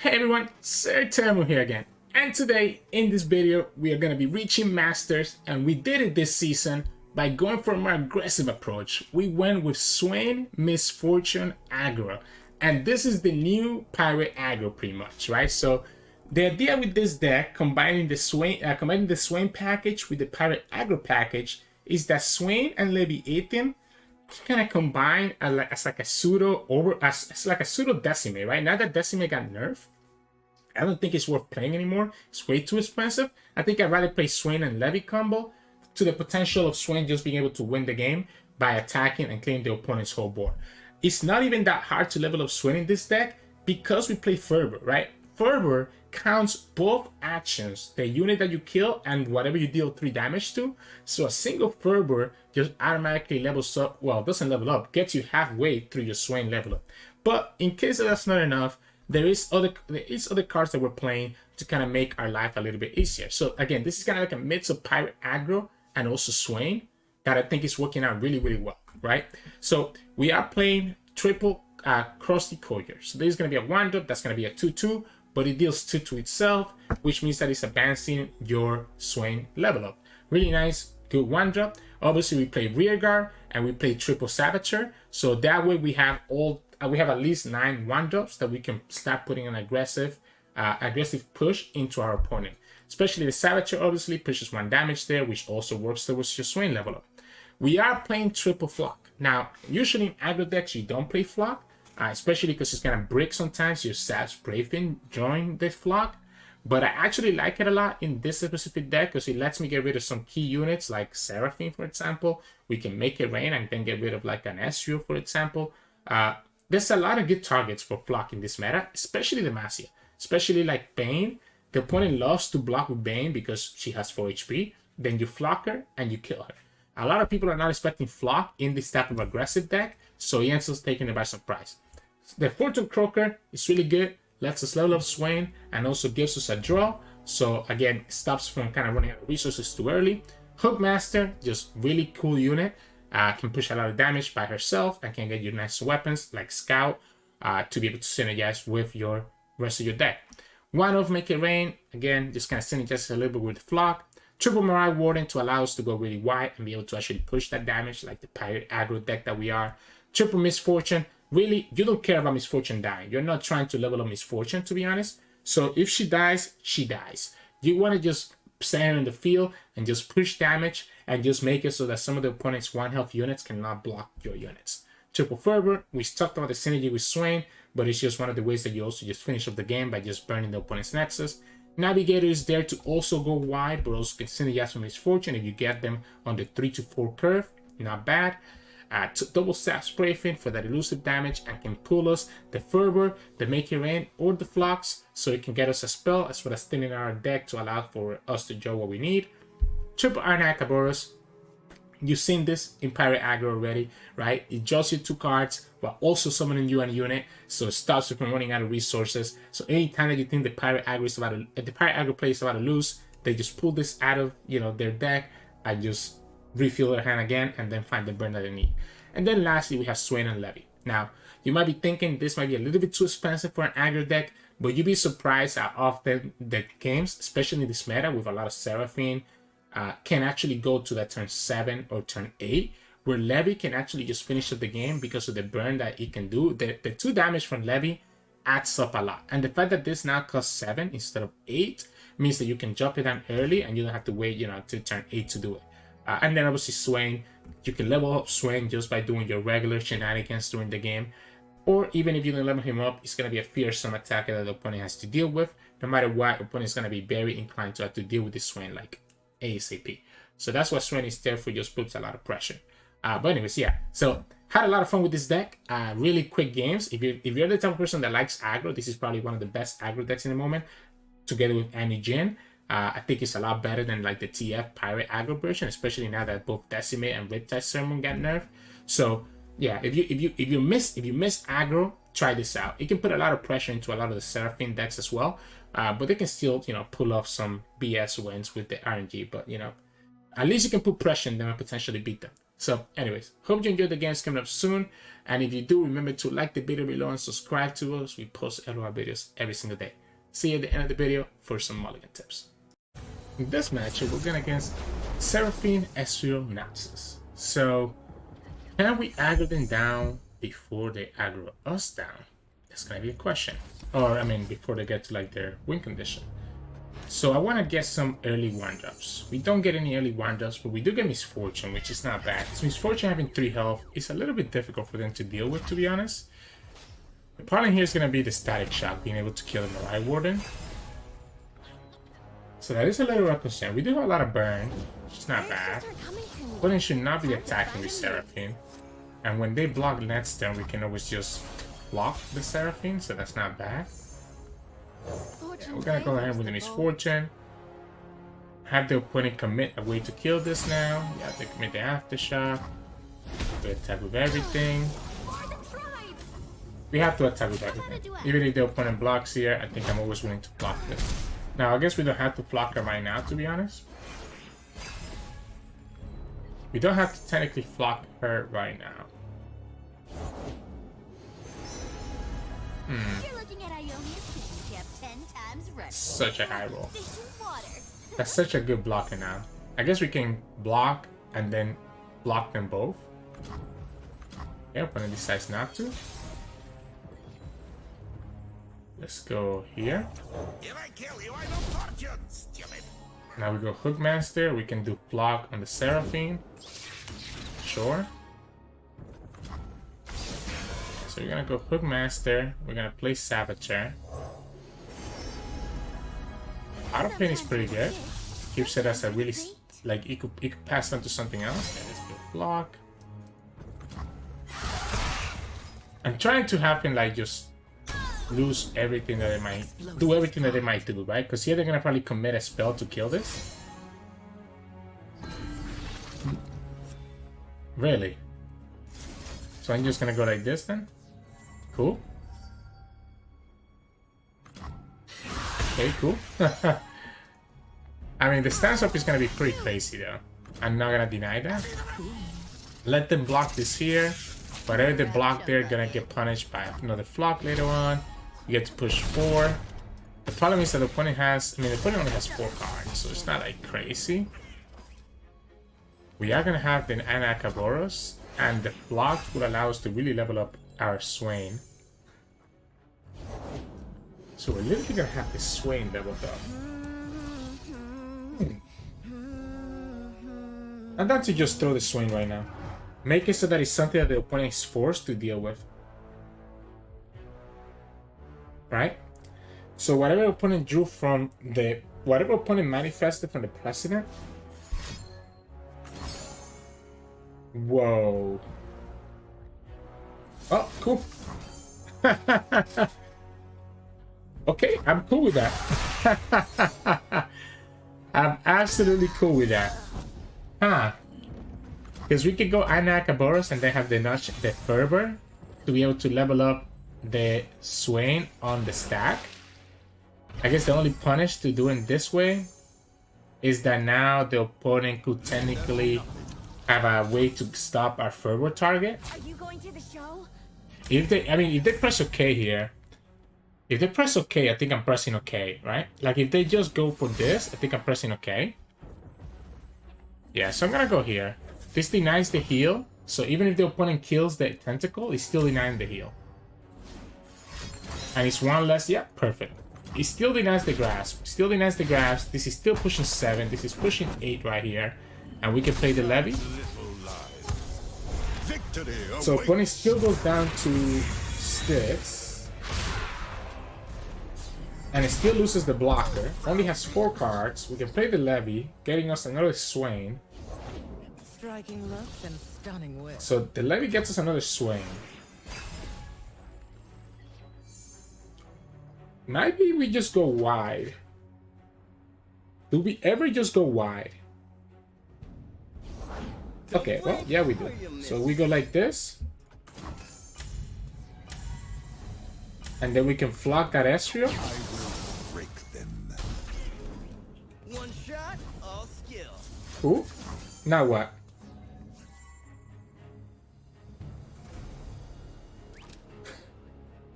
Hey everyone, Sirturmund here again. And today, in this video, we are going to be reaching Masters, and we did it this season by going for a more aggressive approach. We went with Swain, Misfortune, Aggro. And this is the new Pirate Aggro pretty much, right? So the idea with this deck, combining the Swain package with the Pirate Aggro package, is that Swain and Leviathan kind of combine as like a pseudo decimate, right? Now that decimate got nerfed, I don't think it's worth playing anymore. It's way too expensive. I think I'd rather play Swain and Levy combo to the potential of Swain just being able to win the game by attacking and clearing the opponent's whole board. It's not even that hard to level up Swain in this deck because we play Fervor, right? Fervor counts both actions, the unit that you kill and whatever you deal 3 damage to. So a single Fervor just automatically levels up, well, doesn't level up, gets you halfway through your Swain level up. But in case that's not enough, there is other cards that we're playing to kind of make our life a little bit easier. So again, this is kind of like a mix of Pirate Aggro and also Swain that I think is working out really, really well, right? So we are playing triple Crusty Courier. So this is going to be a 1-drop, that's going to be a 2-2, but it deals 2 to itself, which means that it's advancing your Swain level up. Really nice, good 1-drop. Obviously, we play Rearguard and we play triple Saboteur. So that way we have at least 9 1-drops that we can start putting an aggressive push into our opponent. Especially the Saboteur obviously pushes 1 damage there, which also works towards your Swain level up. We are playing triple Flock. Now, usually in aggro decks, you don't play Flock, especially because it's gonna break sometimes your Sav's Brayfin join the Flock. But I actually like it a lot in this specific deck because it lets me get rid of some key units like Seraphine, for example. We can make it rain and then get rid of like an Ezreal, for example. There's a lot of good targets for Flock in this meta, especially the Demacia. Especially like Vayne. The opponent loves to block with Vayne because she has 4 HP. Then you Flock her and you kill her. A lot of people are not expecting Flock in this type of aggressive deck, so he ends up taking it by surprise. The Fortune Croaker is really good, lets us level up Swain, and also gives us a draw. So again, it stops from kind of running out of resources too early. Hookmaster, just really cool unit. Can push a lot of damage by herself and can get you nice weapons like Scout to be able to synergize with your rest of your deck. One of Make It Rain, again, just kind of synergizes a little bit with Flock. Triple Mirage Warden to allow us to go really wide and be able to actually push that damage like the Pirate Aggro deck that we are. Triple Misfortune, really, you don't care about Misfortune dying. You're not trying to level up Misfortune, to be honest. So if she dies, she dies. You want to just stand in the field and just push damage and just make it so that some of the opponent's 1 health units cannot block your units. Triple Fervor, we talked about the synergy with Swain, but it's just one of the ways that you also just finish up the game by just burning the opponent's Nexus. Navigator is there to also go wide, but also can synergize with Misfortune if you get them on the 3 to 4 curve. Not bad. Double Sav's Brayfin for that elusive damage and can pull us the Fervor, the Make It Rain, or the Flocks, so it can get us a spell as well as thinning our deck to allow for us to draw what we need. Triple Iron Akaboros. You've seen this in Pirate Aggro already, right? It draws you 2 cards while also summoning you a unit, so it stops you from running out of resources. So anytime that you think the Pirate Aggro player is about to lose, they just pull this out of their deck and just refill their hand again and then find the burn that they need. And then lastly, we have Swain and Levy. Now, you might be thinking this might be a little bit too expensive for an aggro deck, but you'd be surprised how often the games, especially in this meta with a lot of Seraphine, can actually go to that turn 7 or turn 8, where Levy can actually just finish up the game because of the burn that it can do. The 2 damage from Levy adds up a lot. And the fact that this now costs 7 instead of 8 means that you can drop it down early and you don't have to wait, to turn 8 to do it. And then obviously Swain, you can level up Swain just by doing your regular shenanigans during the game. Or even if you don't level him up, it's going to be a fearsome attacker that the opponent has to deal with. No matter what, the opponent is going to be very inclined to have to deal with this Swain like ASAP. So that's why Swain is there for, just puts a lot of pressure. But anyways, yeah. So had a lot of fun with this deck. Really quick games. If you're the type of person that likes aggro, this is probably one of the best aggro decks in the moment. Together with Annie Jin. I think it's a lot better than like the TF Pirate Aggro version, especially now that both Decimate and Riptide Sermon got nerfed. So yeah, if you miss aggro, try this out. It can put a lot of pressure into a lot of the Seraphine decks as well, but they can still pull off some BS wins with the RNG. But at least you can put pressure on them and potentially beat them. So anyways, hope you enjoyed the games coming up soon. And if you do, remember to like the video below and subscribe to us. We post LOL videos every single day. See you at the end of the video for some mulligan tips. In this matchup, we're going against Seraphine SI Noxus. So can we aggro them down before they aggro us down? That's going to be a question. Or, I mean, before they get to like their win condition. So I want to get some early 1-drops. We don't get any early 1-drops, but we do get Misfortune, which is not bad. So Misfortune having 3 health is a little bit difficult for them to deal with, to be honest. The problem here is going to be the Static Shock, being able to kill the Mirai Warden. So that is a little concern. We do have a lot of burn, which is not bad. But it should not be attacking with Seraphine. And when they block nets, then we can always just block the Seraphine, so that's not bad. Yeah, we're gonna go ahead with the Misfortune. Have the opponent commit a way to kill this now. Yeah, they commit the Aftershock. We attack with everything. We have to attack with everything. Even if the opponent blocks here, I think I'm always willing to block this. Now, I guess we don't have to block her right now, to be honest. We don't have to technically block her right now. Such a high roll. That's such a good blocker now. I guess we can block and then block them both. Yeah, opponent decides not to. Let's go here. Now we go Hookmaster. We can do block on the Seraphine. Sure. So we're gonna go Hookmaster. We're gonna play Saboteur. Auto Pain is pretty good. Keeps it as a really, like, it could pass on to something else. Yeah, let's go block. I'm trying to have him like just lose everything that they might do, everything that they might do, right? Because here they're gonna probably commit a spell to kill this. Really? So I'm just gonna go like this then? Cool. Okay, cool. I mean, the stance up is gonna be pretty crazy though. I'm not gonna deny that. Let them block this here. Whatever they block, they're gonna get punished by another flock later on. You get to push 4. The problem is that the opponent has, I mean, the opponent only has 4 cards, so it's not like crazy. We are gonna have the Anakaboros, and the block will allow us to really level up our Swain. So we're literally gonna have the Swain leveled up. I'm down to just throw the Swain right now. Make it so that it's something that the opponent is forced to deal with. Right? So whatever opponent drew from the... whatever opponent manifested from the precedent... Whoa. Oh, cool. Okay, I'm cool with that. I'm absolutely cool with that. Huh. Because we could go Anakaboros and then have the Fervor to be able to level up the Swain on the stack. I guess the only punish to doing this way is that now the opponent could technically have a way to stop our Fervor target. Are you going to the show? If they press OK here, if they press OK, I think I'm pressing OK, right? Like if they just go for this, I think I'm pressing OK. Yeah, so I'm gonna go here. This denies the heal, so even if the opponent kills the tentacle, it's still denying the heal. And it's 1 less, yeah, perfect. It still denies the grasp, still denies the grasp. This is still pushing 7, this is pushing 8 right here. And we can play the Levy. So opponent still goes down to 6. And it still loses the blocker, only has 4 cards. We can play the Levy, getting us another Swain. Striking looks and stunning whip. So the Levy gets us another Swain. Maybe we just go wide. Do we ever just go wide? Okay, well, yeah, we do. So we go like this. And then we can flock that Ezreal. One shot, all skill. Cool. Now what?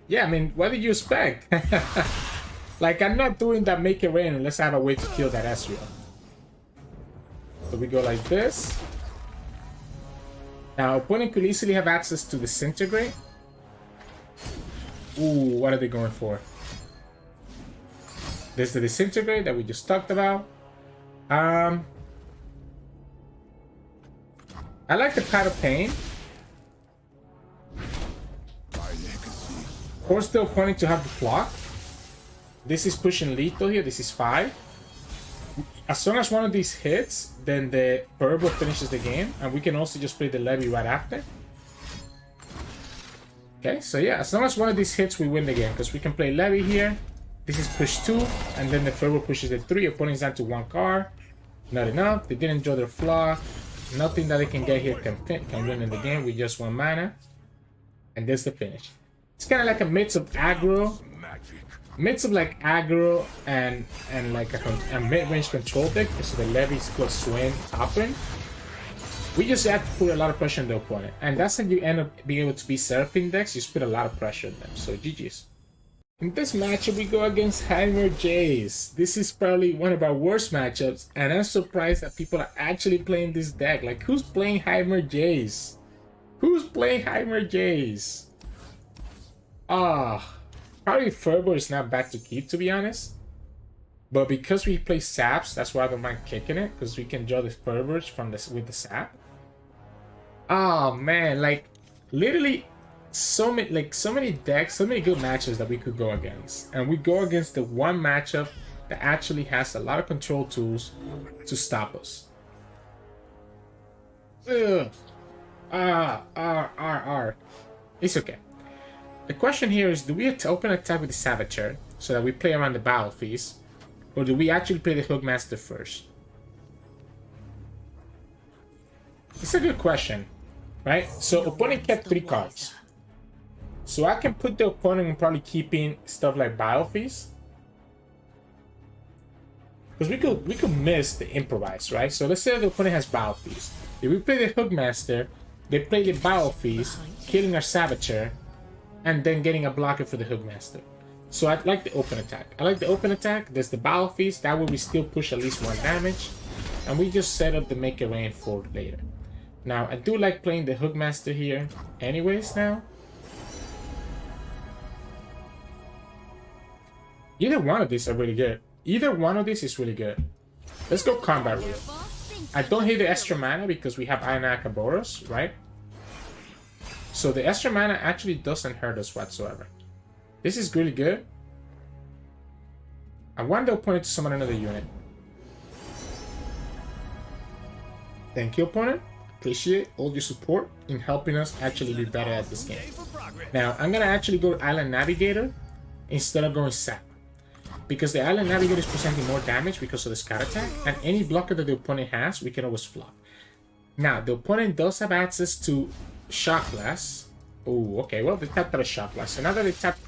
Yeah, I mean, what did you expect? Like, I'm not doing that make it rain unless I have a way to kill that Ezreal. So we go like this. Now, opponent could easily have access to Disintegrate. Ooh, what are they going for? There's the Disintegrate that we just talked about. I like the Pad of Pain. Force the opponent to have the block. This is pushing lethal here. This is 5. As long as one of these hits, then the Purple finishes the game. And we can also just play the Levy right after. Okay, so yeah, as long as one of these hits, we win the game. Because we can play Levy here. This is push 2. And then the Purple pushes the 3. Opponent's down to 1 card. Not enough. They didn't draw their flock. Nothing that they can get here can win in the game with just 1 mana. And there's the finish. It's kind of like a mix of aggro. Mix of like aggro and like a mid-range control deck. So the Levies plus Swain topping. We just have to put a lot of pressure on the opponent. And that's how you end up being able to beat Seraphine decks. You just put a lot of pressure on them. So GG's. In this matchup, we go against Heimer Jayce. This is probably one of our worst matchups. And I'm surprised that people are actually playing this deck. Like, who's playing Heimer Jayce? Who's playing Heimer Jayce? Probably Fervor is not back to keep, to be honest. But because we play saps, that's why I don't mind kicking it, because we can draw the Fervors from this with the sap. Oh man, like literally so many decks, so many good matches that we could go against. And we go against the one matchup that actually has a lot of control tools to stop us. Ugh. It's okay. The question here is, do we open attack with the Saboteur so that we play around the Battle Feast, or do we actually play the Hookmaster first? It's a good question, right? So opponent kept 3 cards. So I can put the opponent in probably keeping stuff like Battle Feast. Because we could miss the Improvise, right? So let's say the opponent has Battle Feast. If we play the Hookmaster, they play the Battle Feast, killing our Saboteur, and then getting a blocker for the Hookmaster. So I like the open attack. I like the open attack. There's the Battle Feast. That way we still push at least 1 damage. And we just set up the Make It Rain for later. Now, I do like playing the Hookmaster here anyways now. Either one of these are really good. Either one of these is really good. Let's go combat route. I don't hate the extra mana because we have Ionia Boros, right? So the extra mana actually doesn't hurt us whatsoever. This is really good. I want the opponent to summon another unit. Thank you, opponent. Appreciate all your support in helping us actually be better at this game. Now, I'm gonna actually go Island Navigator instead of going Sap. Because the Island Navigator is presenting more damage because of the Scout attack, and any blocker that the opponent has, we can always flop. Now, the opponent does have access to Shock Blast. Oh, okay. Well, they tapped out a Shock Blast. So now that they tapped...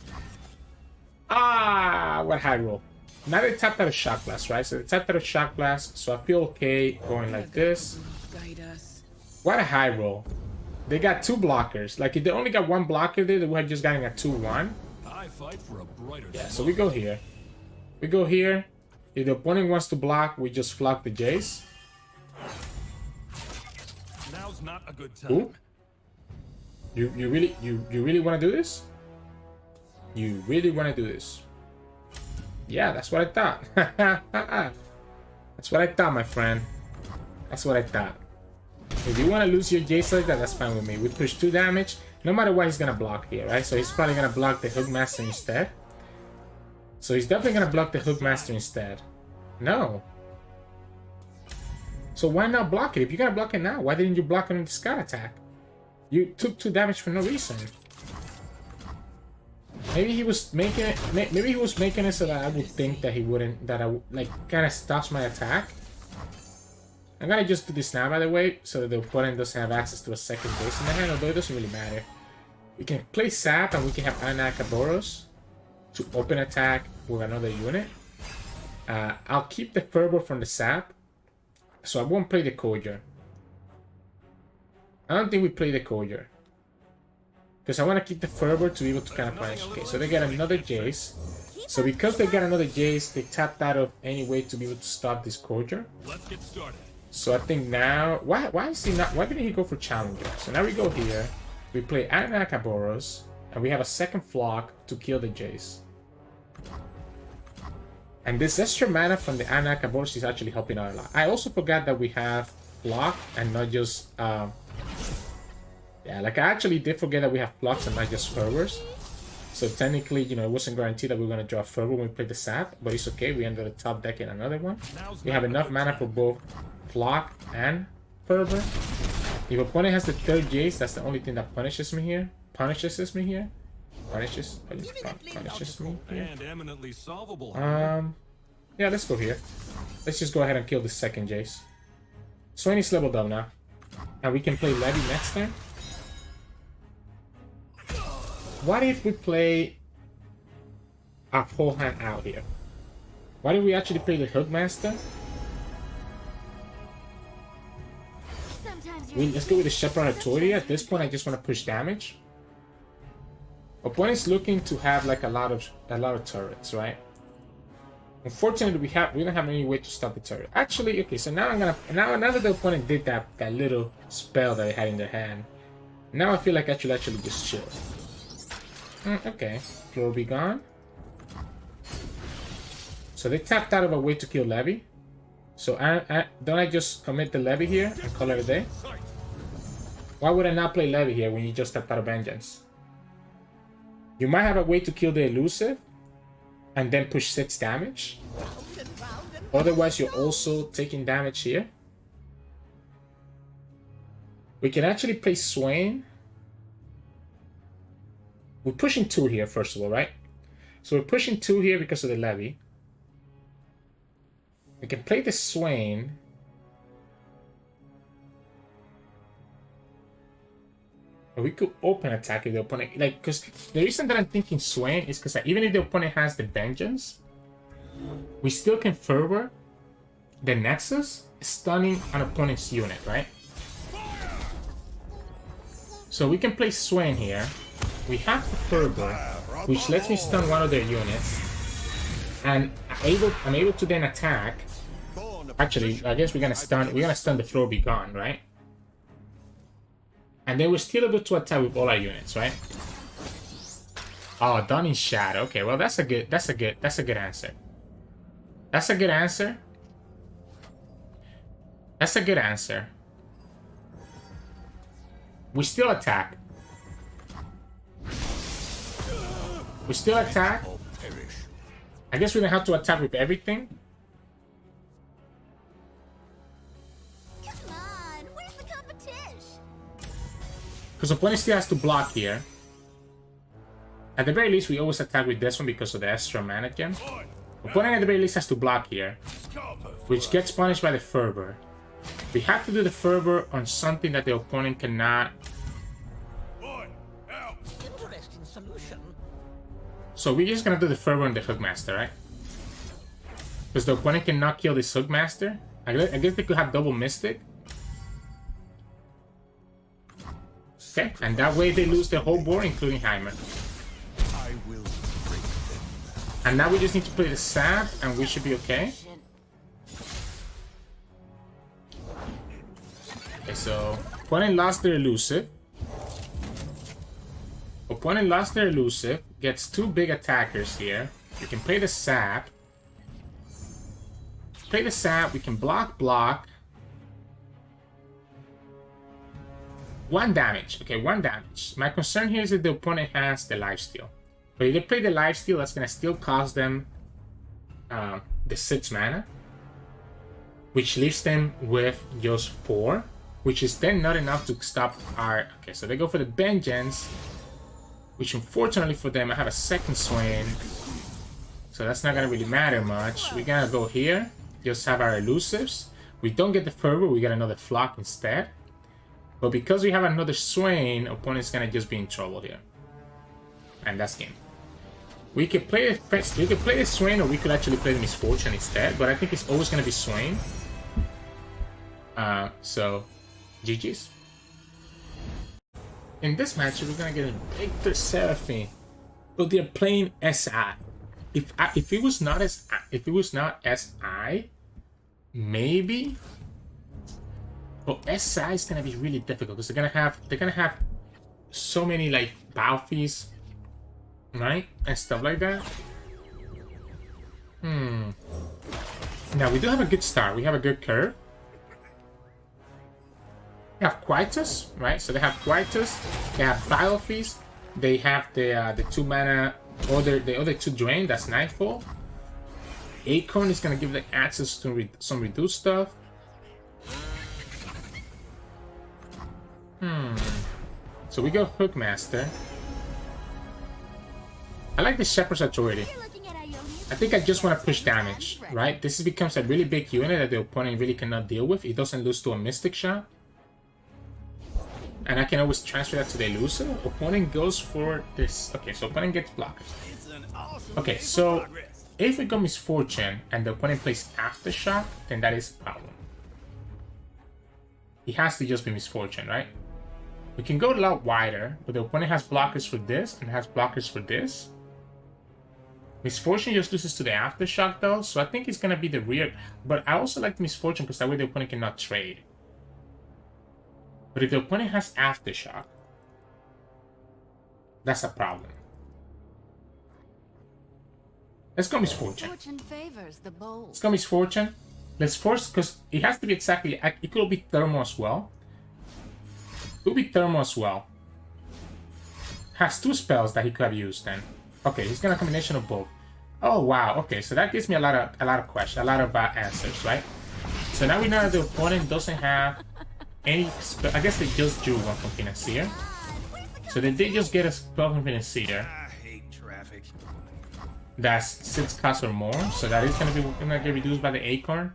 what high roll. Now they tapped out a Shock Blast, right? So they tapped out a Shock Blast. So I feel okay going like this. What a high roll. They got 2 blockers. Like, if they only got 1 blocker there, they would have just gotten a 2-1. Yeah, so we go here. We go here. If the opponent wants to block, we just flock the Jayce. Now's not a good time. Ooh. You really want to do this? You really want to do this? Yeah, that's what I thought. That's what I thought, my friend. That's what I thought. If you want to lose your Jayce like that, that's fine with me. We push 2 damage. No matter what, he's gonna block here, right? So he's probably gonna block the Hookmaster instead. So he's definitely gonna block the Hookmaster instead. No. So why not block it? If you're gonna block it now, why didn't you block it in the Scout attack? You took 2 damage for no reason. Maybe he was making it. Maybe he was making it so that I would think that he wouldn't. That I would like kind of stops my attack. I'm gonna just do this now, by the way, so that the opponent doesn't have access to a second base in the hand. Although it doesn't really matter. We can play Sap and we can have Ionia Boros to open attack with another unit. I'll keep the Fervor from the Sap, so I won't play the Courier. I don't think we play the Courier. Because I want to keep the fervor to be able to kind of punish. Okay, so they get another Jayce. So because they got another Jayce, they tapped out of any way to be able to stop this Cordier. Let's get started. So I think now, why is he not? Why didn't he go for Challenger? So now we go here. We play Anakaboros, and we have a second Flock to kill the Jayce. And this extra mana from the Anakaboros is actually helping out a lot. I also forgot that we have Flock and not just yeah, like I actually did forget that we have Flocks and not just Fervors. So technically, you know, it wasn't guaranteed that we were going to draw Fervor when we played the Sap, but it's okay. We ended up top decking another one. We have enough mana for both Flock and Fervor. If opponent has the third Jayce, that's the only thing that punishes me here. Punishes me here. Punishes me here. And eminently solvable. Yeah, let's go here. Let's just go ahead and kill the second Jayce. Swain is leveled up now. And we can play Levy next turn. What if we play our whole hand out here? What if we actually play the Hookmaster? Let's go with the Shepherd Authority. At this point, I just want to push damage. Opponent's looking to have like a lot of turrets, right? Unfortunately, we don't have any way to stop the turret. Actually, okay, so now now that the opponent did that little spell that they had in their hand, now I feel like I should actually just chill. Okay, Floor be gone. So they tapped out of a way to kill Levy. So don't I just commit the Levy here and call it a day? Why would I not play Levy here when you just tapped out of Vengeance? You might have a way to kill the elusive and then push 6 damage. Otherwise, you're also taking damage here. We can actually play Swain. We're pushing 2 here, first of all, right? So we're pushing 2 here because of the Levy. We can play the Swain. Or we could open attack if the opponent... Like, because the reason that I'm thinking Swain is because even if the opponent has the Vengeance, we still can Fervor the Nexus, stunning an opponent's unit, right? So we can play Swain here. We have the Fervor, which lets me stun one of their units, and I'm able to then attack. Actually, I guess we're gonna stun the Floor Be Gone, right? And then we're still able to attack with all our units, right? Oh, done in Shadow. Okay, well that's a good answer. That's a good answer. That's a good answer. We still attack. We still attack. I guess we don't have to attack with everything. Come on, where's the competition? Because opponent still has to block here. At the very least, we always attack with this one because of the extra mana gem. Opponent at the very least has to block here, which gets punished by the Fervor. We have to do the Fervor on something that the opponent cannot. Interesting solution. So we're just gonna do the Fervor on the Hookmaster, right? Because the opponent cannot kill this Hookmaster. I guess they could have double Mystic. Okay, and that way they lose the whole board, including Heimer. And now we just need to play the Sap, and we should be okay. Okay, so opponent lost their elusive. Opponent lost their elusive. Gets 2 big attackers here. We can play the Sap. Play the Sap. We can block. 1 damage. Okay, 1 damage. My concern here is that the opponent has the lifesteal. But if they play the lifesteal, that's going to still cost them the 6 mana. Which leaves them with just 4. Which is then not enough to stop our... Okay, so they go for the Vengeance. Which unfortunately for them, I have a second Swain. So that's not going to really matter much. We're going to go here. Just have our elusives. We don't get the Fervor, we get another Flock instead. But because we have another Swain, opponent's going to just be in trouble here. And that's game. We could play the Swain, or we could actually play the Misfortune instead. But I think it's always going to be Swain. So, GG's. In this matchup, we're gonna get Viktor Seraphine, but they're playing SI. If it was not SI, maybe. But SI is gonna be really difficult because they're gonna have so many like Balfies, right, and stuff like that. Now we do have a good start. We have a good curve. They have Quietus, right? So they have Quietus. They have Balfies. They have the 2 mana the other 2 drain. That's Nightfall. Acorn is gonna give them access to some reduced stuff. So we go Hookmaster. I like the Shepherd's Authority. I think I just want to push damage, right? This becomes a really big unit that the opponent really cannot deal with. It doesn't lose to a Mystic Shot. And I can always transfer that to the elusive. Opponent goes for this. Okay, so opponent gets blockers. Okay, so if we go Misfortune and the opponent plays Aftershock, then that is a problem. It has to just be Misfortune, right? We can go a lot wider, but the opponent has blockers for this and has blockers for this. Misfortune just loses to the Aftershock though, so I think it's gonna be the rear. But I also like the Misfortune because that way the opponent cannot trade. But if the opponent has Aftershock, that's a problem. Let's go Misfortune. Fortune favors the bold. Let's go Misfortune. Let's force, because it has to be exactly, it could be Thermo as well. It could be Thermo as well. Has 2 spells that he could have used then. Okay, he's gonna combination of both. Oh wow, okay, so that gives me a lot of questions, a lot of answers, right? So now we know that the opponent doesn't have any spell. I guess they just drew one from Financier. So they did just get a spell from Financier. I hate traffic. That's 6 costs or more, so that is gonna get reduced by the Acorn.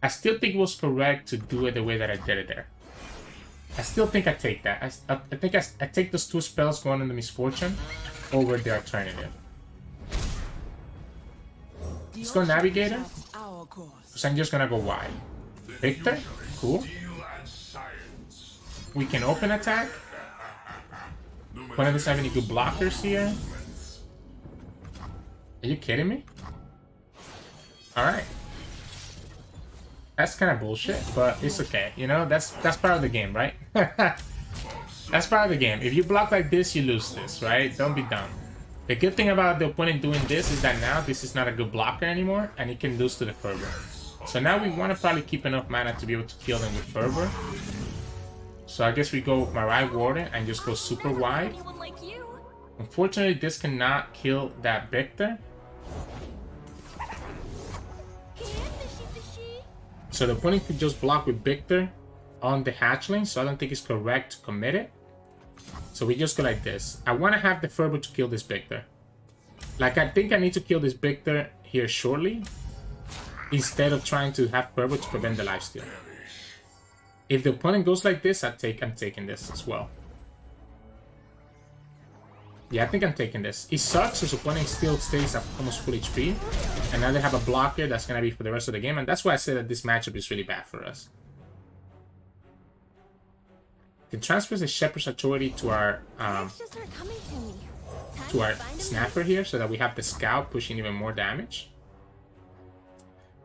I still think it was correct to do it the way that I did it there. I still think I take that. I think I take those 2 spells going into Misfortune over the alternative. Let's go Navigator. So I'm just gonna go wide. Viktor, cool. We can open attack. Opponent doesn't have any good blockers here. Are you kidding me? Alright. That's kind of bullshit, but it's okay. You know, that's part of the game, right? That's part of the game. If you block like this, you lose this, right? Don't be dumb. The good thing about the opponent doing this is that now this is not a good blocker anymore, and he can lose to the Fervor. So now we want to probably keep enough mana to be able to kill them with Fervor. So I guess we go Marai Warden and just go super wide. Unfortunately, this cannot kill that Viktor. So the opponent could just block with Viktor on the hatchling, so I don't think it's correct to commit it. So we just go like this. I want to have the Fervor to kill this Viktor. Like, I think I need to kill this Viktor here shortly, instead of trying to have Fervor to prevent the lifesteal. If the opponent goes like this, I'm taking this as well. Yeah, I think I'm taking this. It sucks because the opponent still stays at almost full HP. And now they have a blocker that's going to be for the rest of the game. And that's why I say that this matchup is really bad for us. Can transfer the Shepherd's Authority to our Snapper here, so that we have the Scout pushing even more damage.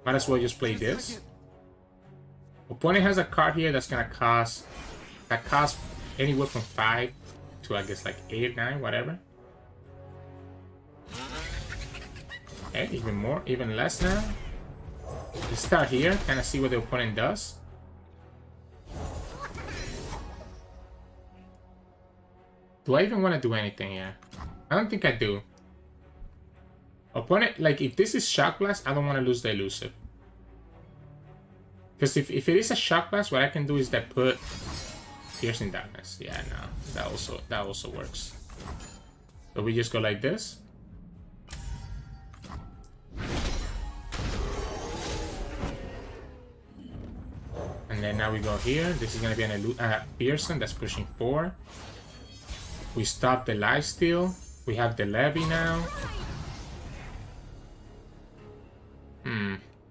Might as well just play this. Opponent has a card here that's gonna cost anywhere from 5 to, I guess, like 8, 9, whatever. Okay, even more, even less now. Let's start here, kind of see what the opponent does. Do I even want to do anything here? I don't think I do. Opponent, like, if this is Shock Blast, I don't want to lose the elusive. Because if it is a Shock Blast, what I can do is that put Piercing Darkness. Yeah, no, that also works. So we just go like this. And then now we go here. This is going to be an Pearson that's pushing 4. We stop the lifesteal. We have the Levy now.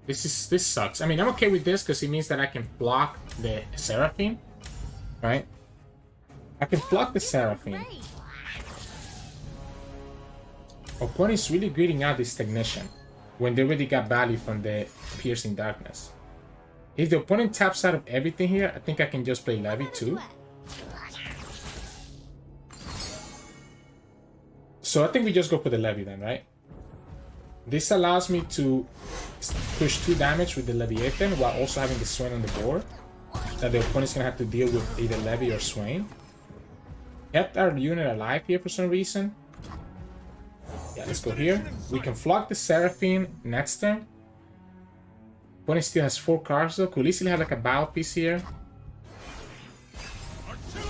This sucks. I mean, I'm okay with this because it means that I can block the Seraphine, right? I can block the Seraphine. Opponent's really greeting out this Technician when they already got value from the Piercing Darkness. If the opponent taps out of everything here, I think I can just play Levy too. So I think we just go for the Levy then, right? This allows me to push 2 damage with the Leviathan while also having the Swain on the board. That the opponent's gonna have to deal with either Levy or Swain. Kept our unit alive here for some reason. Yeah, let's go here. We can flock the Seraphine next turn. Opponent still has 4 cards though. Could easily have like a battle piece here.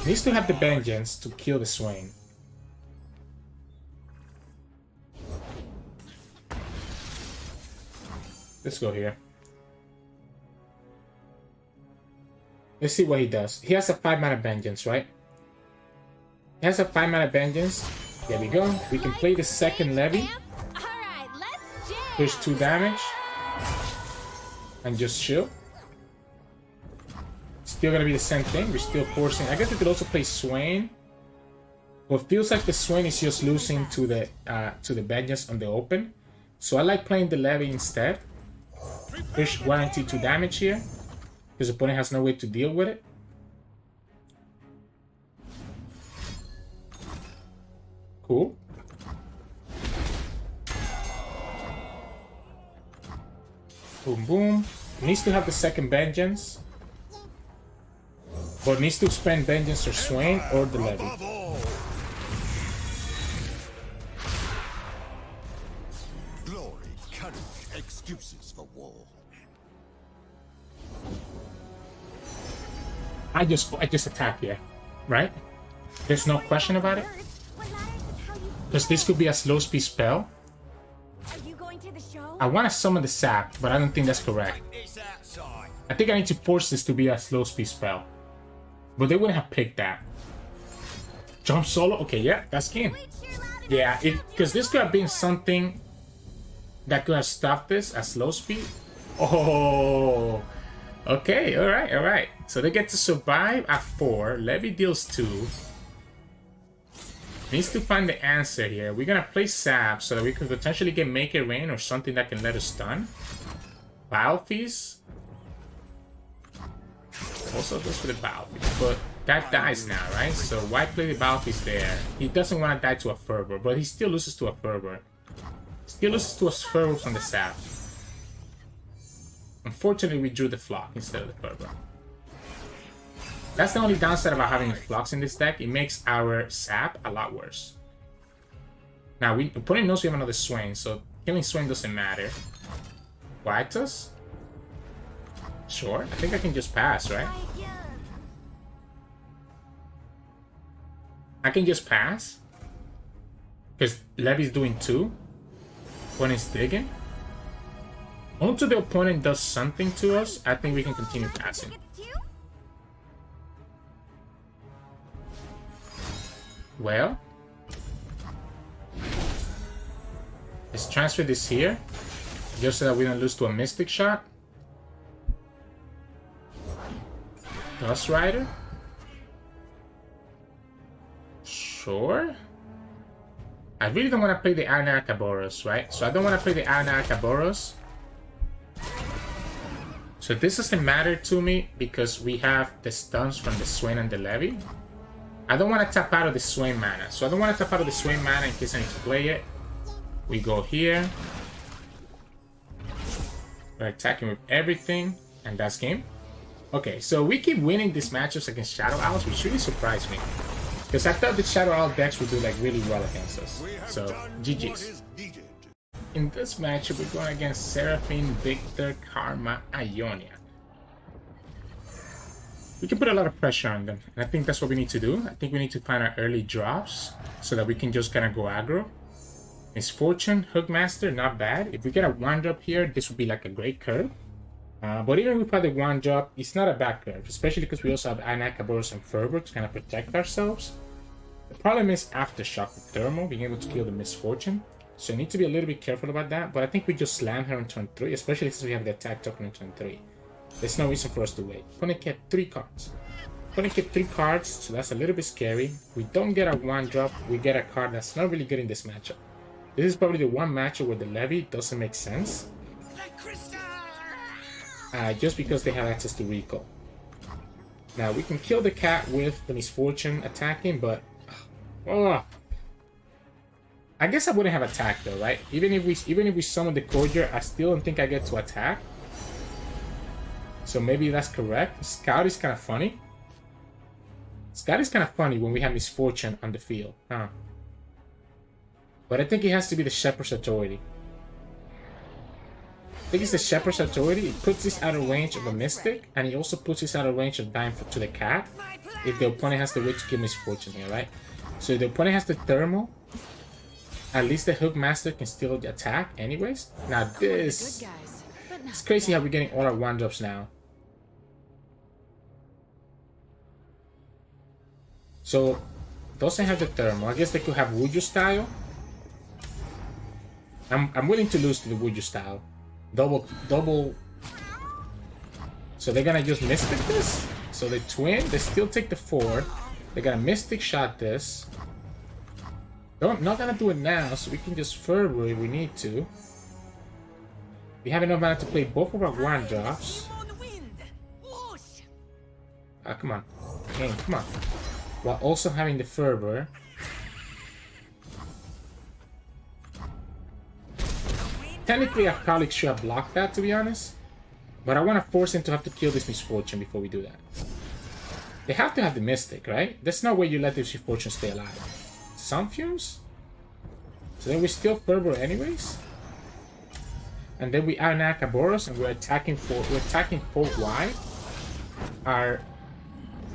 Needs to have the Vengeance to kill the Swain. Let's go here. Let's see what he does. He has a 5-mana Vengeance, right? He has a 5-mana Vengeance. There we go. We can play the second Levy. Push 2 damage. And just chill. Still gonna be the same thing. We're still forcing. I guess we could also play Swain. But it feels like the Swain is just losing to the Vengeance on the open. So I like playing the Levy instead. Push guarantee 2 damage here. Because the opponent has no way to deal with it. Cool. Boom, boom. Needs to have the second Vengeance. But needs to spend Vengeance or Swain or the Levy. Glory, courage, excuses for war. I just attack here, right? There's no question about it. Because this could be a slow speed spell. Are you going to the show? I want to summon the sap, but I don't think that's correct. I think I need to force this to be a slow speed spell. But they wouldn't have picked that. Jump solo? Okay, yeah, that's game. Yeah, because this could have been something that could have stopped this at slow speed. Oh, okay, alright, alright. So they get to survive at 4. Levy deals 2. Needs to find the answer here. We're gonna play Sap so that we can potentially get Make It Rain or something that can let us stun. Battle Feast. Also goes for the Battle Feast, but that dies now, right? So why play the Battle Feast there? He doesn't want to die to a Fervor, but he still loses to a Fervor. Still loses to a Fervor from the Sap. Unfortunately, we drew the Flock instead of the Fervor. That's the only downside about having Flocks in this deck. It makes our Sap a lot worse. Now, the opponent knows we have another Swain, so killing Swain doesn't matter. Whitus? Sure, I think I can just pass, right? I can just pass? Because Levy's doing 2. Opponent's digging. Until the opponent does something to us, I think we can continue passing. Well, let's transfer this here, just so that we don't lose to a Mystic Shot. Dust Rider? Sure. I really don't want to play the Ionia Akaboros, right? So I don't want to play the Ionia Akaboros. So this doesn't matter to me because we have the stuns from the Swain and the Levy. I don't want to tap out of the Swain mana. So I don't want to tap out of the Swain mana in case I need to play it. We go here. We're attacking with everything. And that's game. Okay, so we keep winning these matchups against Shadow Owls, which really surprised me. Because I thought the Shadow Owl decks would do like really well against us. So, GG's. In this matchup, we're going against Seraphine, Viktor, Karma, Ionia. We can put a lot of pressure on them, and I think that's what we need to do. I think we need to find our early drops so that we can just kind of go aggro. Misfortune, Hookmaster, not bad. If we get a 1-drop here, this would be like a great curve. But even without the 1-drop, it's not a bad curve, especially because we also have Anakaboros and Fervor to kind of protect ourselves. The problem is Aftershock with Thermal, being able to kill the Misfortune. So you need to be a little bit careful about that, but I think we just slam her on turn 3, especially since we have the attack token on turn 3. There's no reason for us to wait. Opponent kept 3 cards. Gonna get 3 cards, so that's a little bit scary. We don't get a 1-drop, we get a card that's not really good in this matchup. This is probably the one matchup where the Levy doesn't make sense. Just because they have access to recall. Now we can kill the cat with the Misfortune attacking, but I guess I wouldn't have attacked though, right? Even if we summon the Courier, I still don't think I get to attack. So maybe that's correct. Scout is kind of funny. Scout is kind of funny when we have Misfortune on the field, huh? But I think it has to be the Shepherd's Authority. I think it's the Shepherd's Authority. It puts this out of range of a Mystic, and it also puts this out of range of dying to the cat. If the opponent has the way to kill Misfortune here, right? So if the opponent has the Thermal, at least the Hook Master can still attack anyways. Now this... It's crazy how we're getting all our 1-drops now. So, doesn't have the Thermal. I guess they could have Wuju style. I'm willing to lose to the Wuju style. Double. So they're gonna just Mystic this. So they twin. They still take the 4. They're gonna Mystic shot this. Not gonna do it now, so we can just Fervor if we need to. We have enough mana to play both of our 1-drops. Ah, come on. Game, come on. While also having the Fervor. Technically, I probably should have blocked that, to be honest. But I want to force him to have to kill this Misfortune before we do that. They have to have the Mystic, right? That's not where you let this Misfortune stay alive. Sun Fumes? So then we still Fervor anyways? And then we add an Akaboros and we're attacking 4 wide.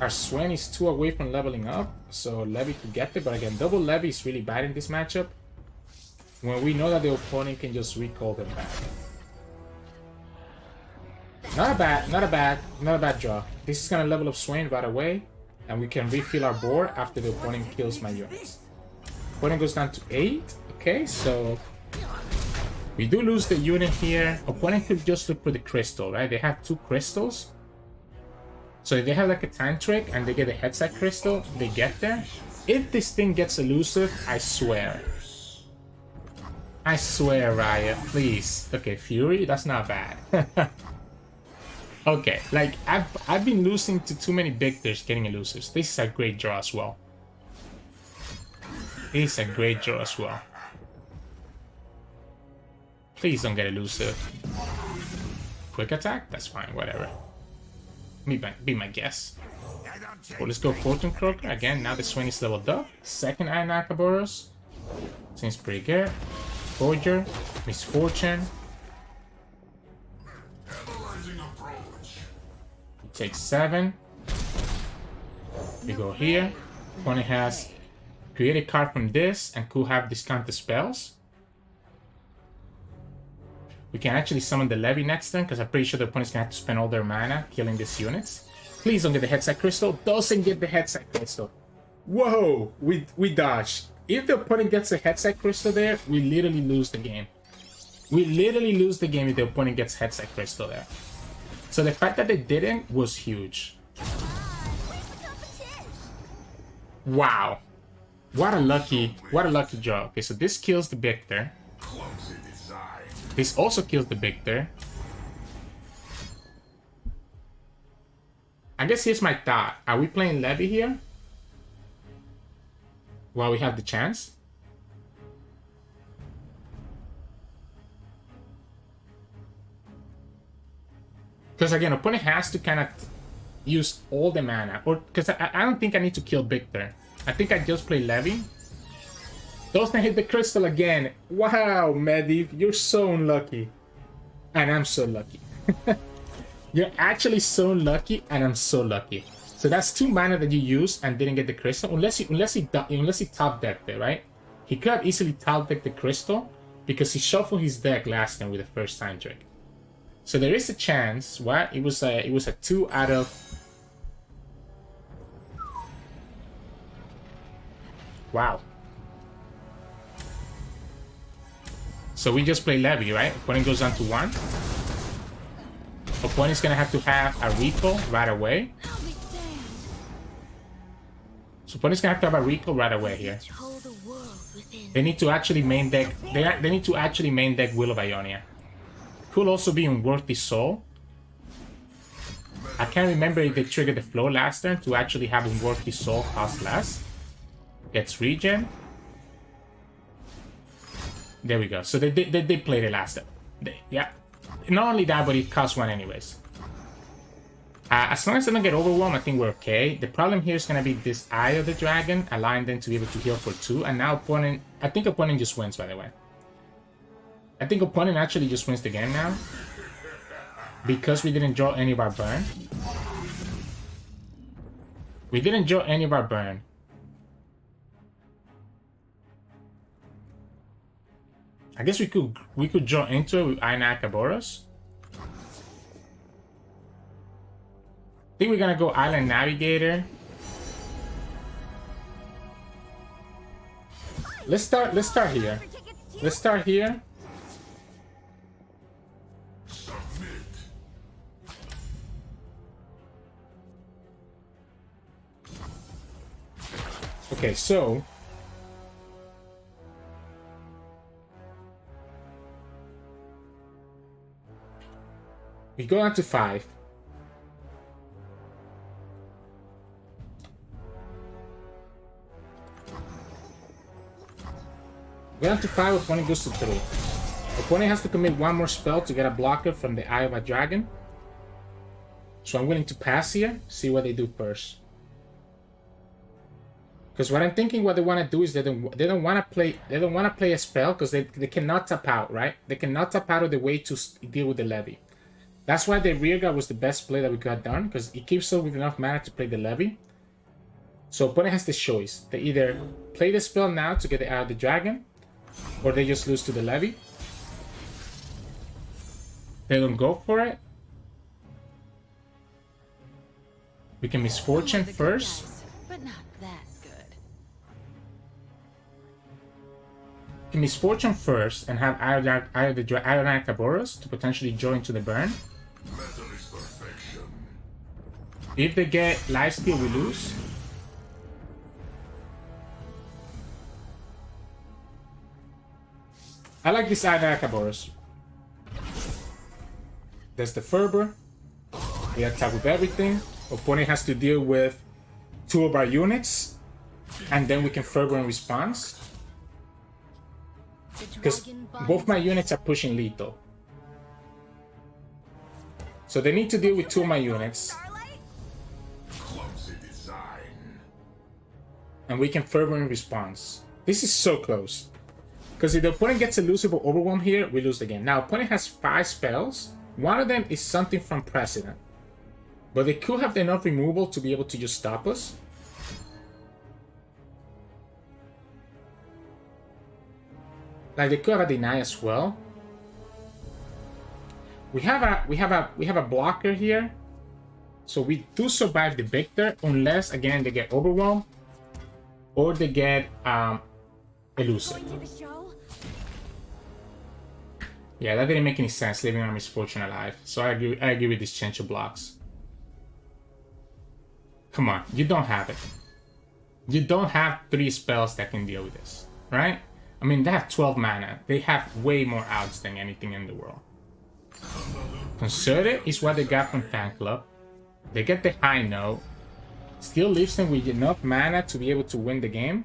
Our Swain is 2 away from leveling up, so Levy could get there. But again, double Levy is really bad in this matchup, when we know that the opponent can just recall them back. Not a bad draw. This is gonna level up Swain right away, and we can refill our board after the opponent kills my units. Opponent goes down to 8. Okay, so we do lose the unit here. Opponent could just look for the crystal, right? They have 2 crystals. So if they have like a time trick and they get a headset crystal, they get there. If this thing gets elusive, I swear. I swear, Riot, please. Okay, Fury, that's not bad. Okay, like I've been losing to too many Victors getting elusives. This is a great draw as well. This is a great draw as well. Please don't get elusive. Quick attack? That's fine, whatever. Be my guess. Well, let's go Fortune Croaker. Again, now the Swain is leveled up. Second Iron Akaboros. Seems pretty good. Forger. Misfortune. We take 7. We go here. Opponent has create a card from this and could have discounted spells. We can actually summon the Levy next turn, because I'm pretty sure the opponent's gonna have to spend all their mana killing these units. Please don't get the Headset Crystal. Doesn't get the Headset Crystal. Whoa! We dodged. If the opponent gets a Headset Crystal there, we literally lose the game. We literally lose the game if the opponent gets Headset Crystal there. So the fact that they didn't was huge. Wow. What a lucky draw. Okay, so this kills the Viktor. This also kills the Viktor. I guess here's my thought. Are we playing Levy here? While we have the chance? Because again, opponent has to kind of use all the mana. Or because I don't think I need to kill Viktor. I think I just play Levy. Doesn't hit the crystal again. Wow, Medivh, you're so unlucky. And I'm so lucky. You're actually so lucky, and I'm so lucky. So that's 2 mana that you used and didn't get the crystal. Unless he top decked it, right? He could have easily top decked the crystal because he shuffled his deck last time with the first time trick. So there is a chance. What? It was a 2 out of... Wow. So we just play Levy, right? Opponent goes down to 1. Opponent's gonna have to have a recall right away. So opponent's gonna have to have a recall right away here. Hold the world within. They need to actually main deck. They need to actually main deck Will of Ionia. Could also be Unworthy Soul. I can't remember if they triggered the flow last turn to actually have Unworthy Soul cost less. Gets regen. There we go. So they played it last turn. Yeah. Not only that, but it costs 1 anyways. As long as I don't get overwhelmed, I think we're okay. The problem here is going to be this Eye of the Dragon, allowing them to be able to heal for 2. And now opponent... I think opponent just wins, by the way. I think opponent actually just wins the game now. Because we didn't draw any of our burn. We didn't draw any of our burn. I guess we could draw into it with Ionia Boros. I think we're gonna go Island Navigator. Let's start here. Let's start here. Okay, so we go on to 5. Go down to 5, opponent goes to 3. Opponent has to commit 1 more spell to get a blocker from the Eye of a Dragon. So I'm willing to pass here, see what they do first. Because what I'm thinking what they want to do is they don't want to play a spell because they cannot tap out, right? They cannot tap out of the way to deal with the levy. That's why the rearguard was the best play that we got done, because it keeps us with enough mana to play the levy. So opponent has this choice. They either play the spell now to get the Eye of the Dragon, or they just lose to the levy. They don't go for it. We can Misfortune first. Guys, but not that good. We can Misfortune first and have Ionia Boros to potentially join to the burn. If they get Lifesteal, we lose. I like this Ionia Boros. There's the Fervor. We attack with everything. Opponent has to deal with 2 of our units. And then we can Fervor in response. Because both my units are pushing lethal. So they need to deal with 2 of my units. And we can Fervor in response. This is so close. Because if the opponent gets elusive or overwhelm here, we lose the game. Now, opponent has 5 spells. One of them is something from Precedent. But they could have enough removal to be able to just stop us. Like they could have a deny as well. We have a blocker here. So we do survive the Viktor unless again they get overwhelmed or they get elusive. Yeah, that didn't make any sense, leaving our Misfortune alive. So I agree with this change of blocks. Come on, you don't have it. You don't have 3 spells that can deal with this, right? I mean, they have 12 mana. They have way more outs than anything in the world. Concerted is what they got from Fan Club. They get the high note. Still leaves them with enough mana to be able to win the game.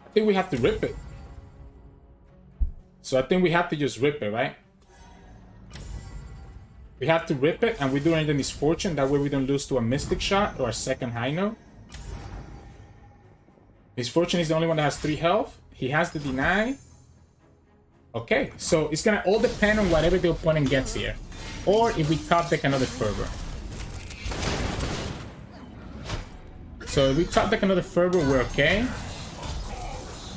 I think we have to rip it. So I think we have to just rip it, right? We have to rip it, and we're doing the Misfortune. That way we don't lose to a Mystic Shot or a second high note. Misfortune is the only one that has 3 health. He has the deny. Okay, so it's gonna all depend on whatever the opponent gets here. Or if we top deck another Fervor. So if we top deck another Fervor, we're okay.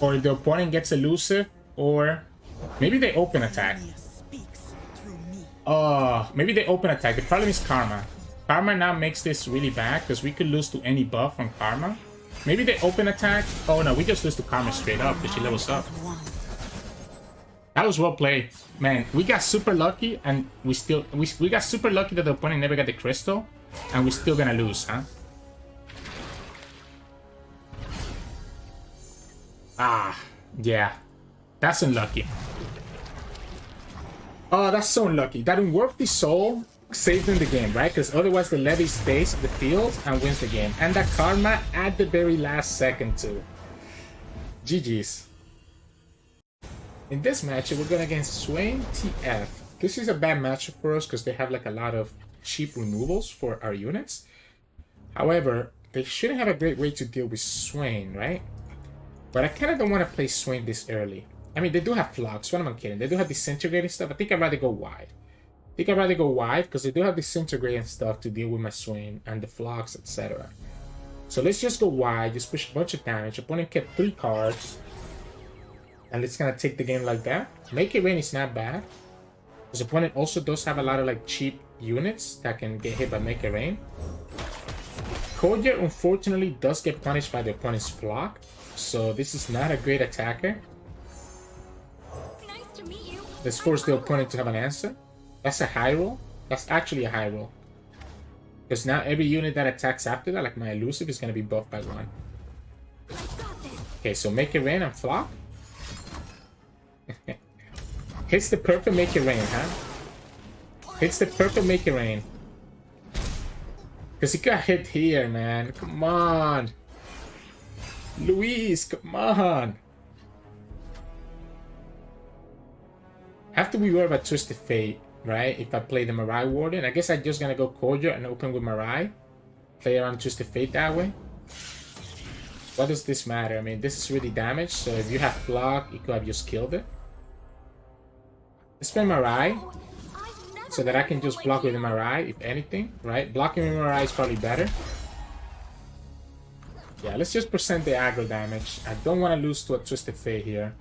Or if the opponent gets elusive, or maybe they open attack. Maybe they open attack. The problem is Karma. Karma now makes this really bad because we could lose to any buff from Karma. Maybe they open attack. Oh no, we just lose to Karma straight up because she levels up. That was well played. Man, we got super lucky and we got super lucky that the opponent never got the crystal and we're still gonna lose, huh? Ah, yeah. That's unlucky. Oh, that's so unlucky. That Unworthy Soul saved them the game, right? Because otherwise the Levy stays in the field and wins the game. And that Karma at the very last second too. GG's. In this matchup, we're going against Swain TF. This is a bad matchup for us because they have like a lot of cheap removals for our units. However, they shouldn't have a great way to deal with Swain, right? But I kind of don't want to play Swain this early. I mean, they do have flocks. What am I kidding? They do have disintegrating stuff. I think I'd rather go wide. Because they do have disintegrating stuff to deal with my Swain and the flocks, etc. So let's just go wide. Just push a bunch of damage. Opponent kept 3 cards. And it's going to take the game like that. Make It Rain is not bad. Because opponent also does have a lot of like cheap units that can get hit by Make It Rain. Courier, unfortunately, does get punished by the opponent's flock. So this is not a great attacker. Nice to meet you. Let's force the opponent to have an answer. That's a high roll. That's actually a high roll. Because now every unit that attacks after that, like my elusive, is going to be buffed by 1. Okay, so Make It Rain and flock. Hits the purple Make It Rain, huh? Hits the purple Make It Rain. Because he got hit here, man. Come on. Luis, come on. Have to be worried about Twisted Fate, right? If I play the Mirai Warden. I guess I'm just gonna go Courier and open with Mirai. Play around Twisted Fate that way. What does this matter? I mean, this is really damaged, so if you have block, you could have just killed it. Let's play Mirai, so that I can just block with the Mirai, if anything, right? Blocking with Mirai is probably better. Yeah, let's just percent the aggro damage. I don't want to lose to a Twisted Fate here.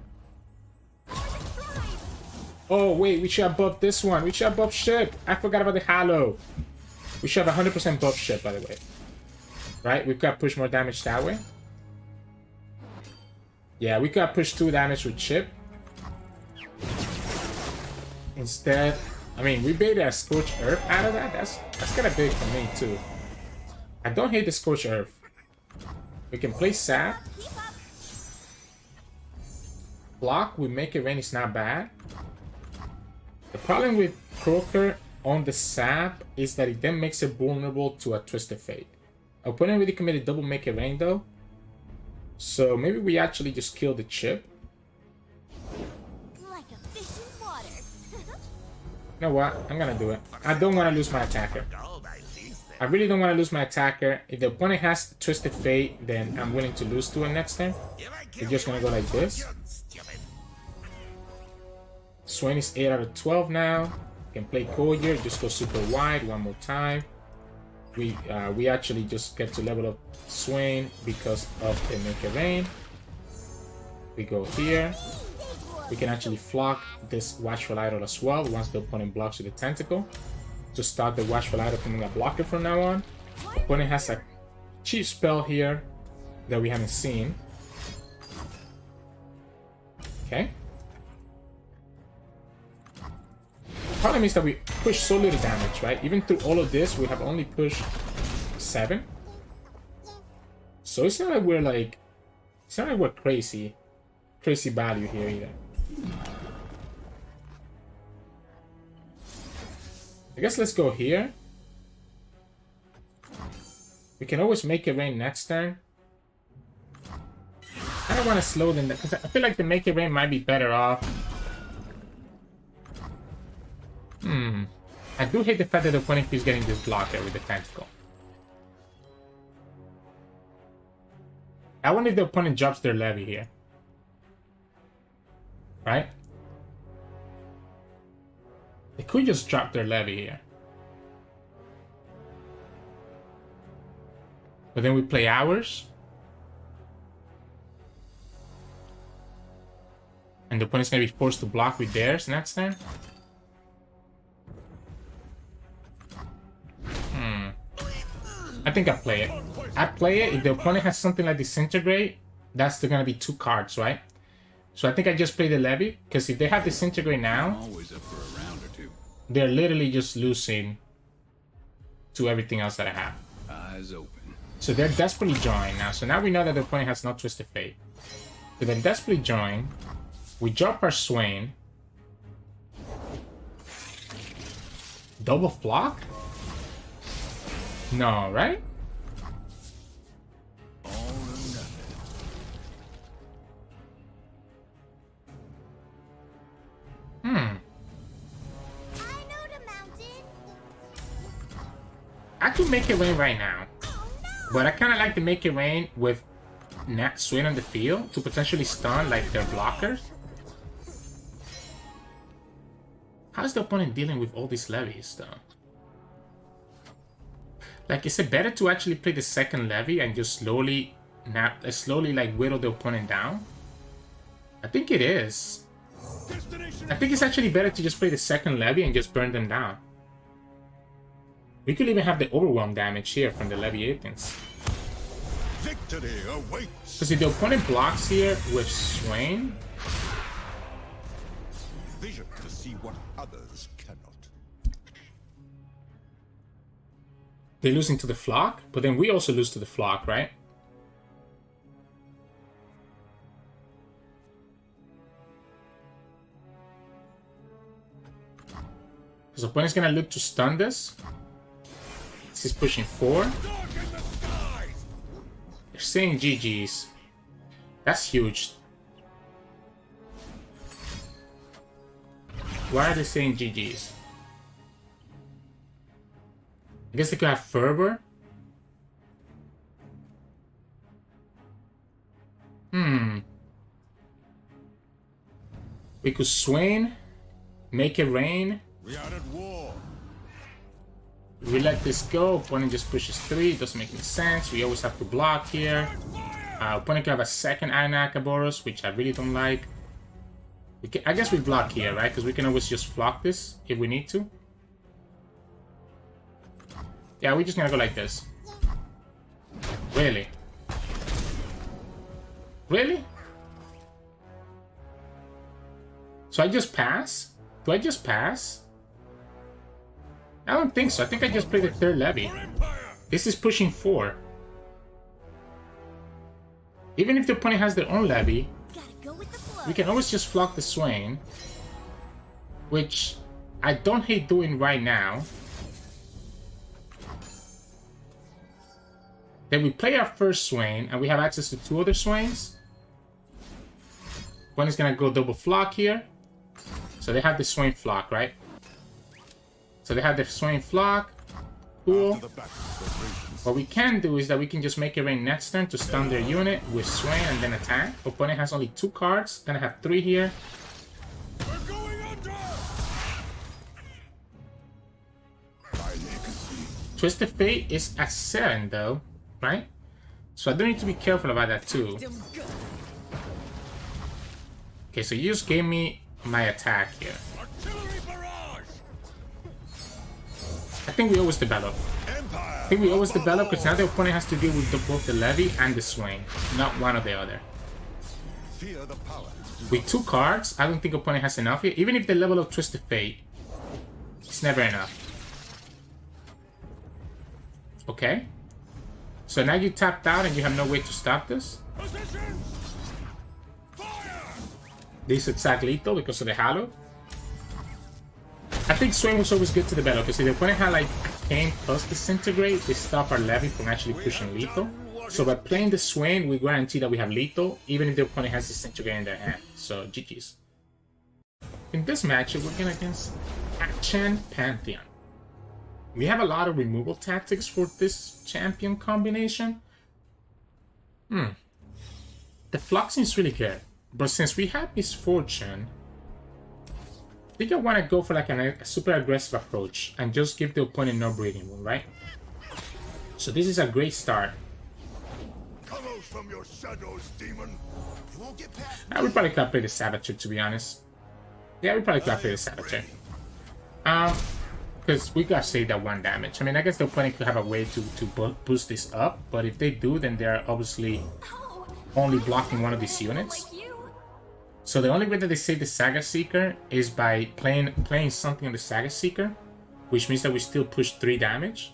Oh, wait, we should have buffed this one. We should have buffed ship. I forgot about the Hallow. We should have 100% buff ship, by the way. Right? We could have pushed more damage that way. Yeah, we could have pushed 2 damage with chip. Instead, I mean, we baited a Scorched Earth out of that. That's kind of big for me, too. I don't hate the Scorched Earth. We can play Sap. Block with Make It Rain is not bad. The problem with Croaker on the Sap is that it then makes it vulnerable to a Twisted Fate. Opponent really committed double Make It Rain, though. So maybe we actually just kill the chip. Like a fish in water. You know what? I'm gonna do it. I don't want to lose my attacker. I really don't want to lose my attacker. If the opponent has Twisted Fate, then I'm willing to lose to it next turn. We're just gonna go like this. Swain is 8 out of 12 now. Can play Courier, just go super wide one more time. We actually just get to level up Swain because of the Make It Rain. We go here. We can actually flock this Watchful Idol as well once the opponent blocks with the Tentacle. To start the Watchful Idol from a blocker from now on. Opponent has a cheap spell here that we haven't seen. Okay. The problem is that we push so little damage, right? Even through all of this, we have only pushed 7. So it's not like we're crazy value here either. I guess let's go here. We can always Make It Rain next turn. I don't want to slow them because I feel like the Make It Rain might be better off. I do hate the fact that the opponent keeps getting this blocker with the Tentacle. I wonder if the opponent drops their Levy here. Right? They could just drop their Levy here. But then we play ours. And the opponent's gonna be forced to block with theirs next turn. I think I play it. I play it. If the opponent has something like Disintegrate, that's gonna be 2 cards, right? So I think I just play the Levy, because if they have Disintegrate now, Always up for a round or two. they're literally just losing to everything else that I have. Eyes open. So they're desperately drawing now. So now we know that the opponent has no Twisted Fate. We then desperately join. We drop our Swain. Double flock? No, right? I could make it rain right now. But I kind of like to make it rain with Nat Swain on the field to potentially stun like their blockers. How's the opponent dealing with all these levies though? Like, is it better to actually play the second levy and just slowly like whittle the opponent down? I think it is. I think it's actually better to just play the second levy and just burn them down. We could even have the overwhelm damage here from the Leviathans. Victory awaits. Because if the opponent blocks here with Swain, Vision to see what others cannot. they're losing to the flock, but then we also lose to the flock, right? Because the opponent's gonna look to stun this. This is pushing 4. They're saying GG's. That's huge. Why are they saying GG's? I guess they could have Fervor. We could Swain, make it rain. We are at war. We let this go. Opponent just pushes 3. It doesn't make any sense. We always have to block here. Opponent can have a second Ionia Boros, which I really don't like. I guess we block here, right? Because we can always just flock this if we need to. Yeah, we're just gonna go like this. Really? Really? So I just pass? Do I just pass? I don't think so. I think I just played the third levy. This is pushing 4. Even if the opponent has their own levy, we can always just flock the Swain, which I don't hate doing right now. Then we play our first Swain, and we have access to 2 other Swains. One is gonna go double flock here. So they have the Swain flock, right? So they have the Swain flock. Cool. What we can do is that we can just make it rain next turn to stun their unit with Swain and then attack. Opponent has only 2 cards. Gonna have 3 here. We're going under. Twisted Fate is at 7 though, right? So I do need to be careful about that too. Okay, so you just gave me my attack here. Artillery barrage. I think we always develop. I think we always develop because now the opponent has to deal with both the levy and the Swain, not one or the other. Fear the power. With 2 cards, I don't think opponent has enough here. Even if they level up Twisted Fate, it's never enough. Okay. So now you tapped out and you have no way to stop this. Position. Fire. This attack lethal because of the Halo. I think Swain was always good to develop because if the opponent had like Arcane plus Disintegrate, they stop our levy from actually pushing lethal. So by playing the Swain, we guarantee that we have lethal, even if the opponent has Disintegrate in their hand. So GG's. In this matchup, we're going against Akshan Pantheon. We have a lot of removal tactics for this champion combination. The flock seems really good, but since we have Misfortune, I think I want to go for like a super aggressive approach and just give the opponent no breathing room, right? So this is a great start. Come out from your shadows, demon. You won't get past I would probably could play the Saboteur, to be honest. Yeah, we probably could play the Saboteur. Because we gotta save that 1 damage. I mean, I guess the opponent could have a way to boost this up, but if they do, then they're obviously only blocking one of these units. So the only way that they save the Saga Seeker is by playing something on the Saga Seeker, which means that we still push 3 damage.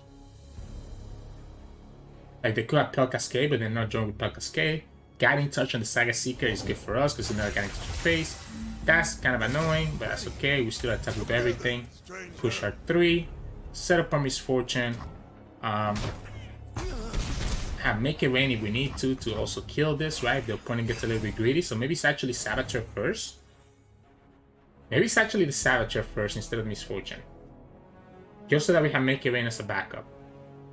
Like they could have Pel Cascade, but they're not joined with Pel Cascade. Guiding Touch on the Saga Seeker is good for us because another Guiding Touch face. That's kind of annoying, but that's okay. We still attack with everything. Push our 3. Set up our Misfortune. Make it rain if we need to also kill this, right? The opponent gets a little bit greedy, so maybe it's actually Saboteur first. Maybe it's actually the Saboteur first instead of Misfortune. Just so that we have Make It Rain as a backup.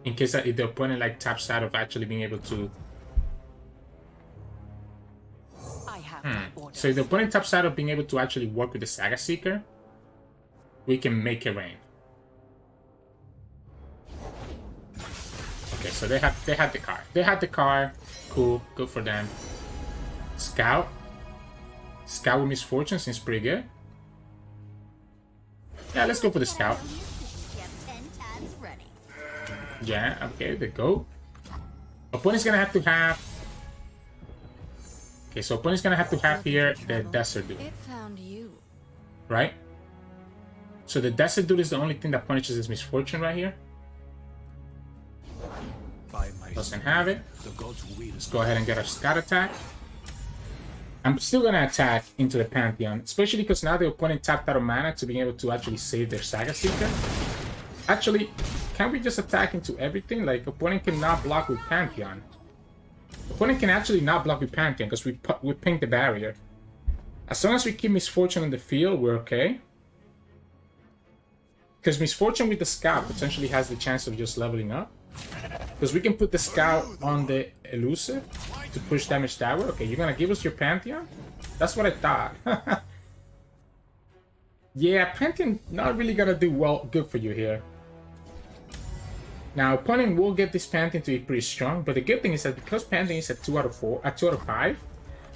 In case that if the opponent like taps out of actually being able to... So if the opponent taps out of being able to actually work with the Saga Seeker, we can Make It Rain. Okay, so they had the car. They had the car. Cool, good for them. Scout. Scout with Misfortune seems pretty good. Yeah, let's go for the Scout. Yeah, okay, the GOAT. Opponent's gonna have to have... Okay, so opponent's gonna have to have here the Desert Dude. Right? So the Desert Dude is the only thing that punishes his Misfortune right here. Doesn't have it. Let's go ahead and get our Scout attack. I'm still gonna attack into the Pantheon, especially because now the opponent tapped out of mana to be able to actually save their Saga Seeker. Actually, can't we just attack into everything? Like, opponent cannot block with Pantheon. Opponent can actually not block with Pantheon because we ping the barrier. As long as we keep Misfortune on the field, we're okay. Because Misfortune with the Scout potentially has the chance of just leveling up. Because we can put the Scout on the Elusive to push damage that way. Okay, you're gonna give us your Pantheon? That's what I thought. Yeah, Pantheon not really gonna do good for you here. Now, opponent will get this Pantheon to be pretty strong, but the good thing is that because Pantheon is at 2 out of 5,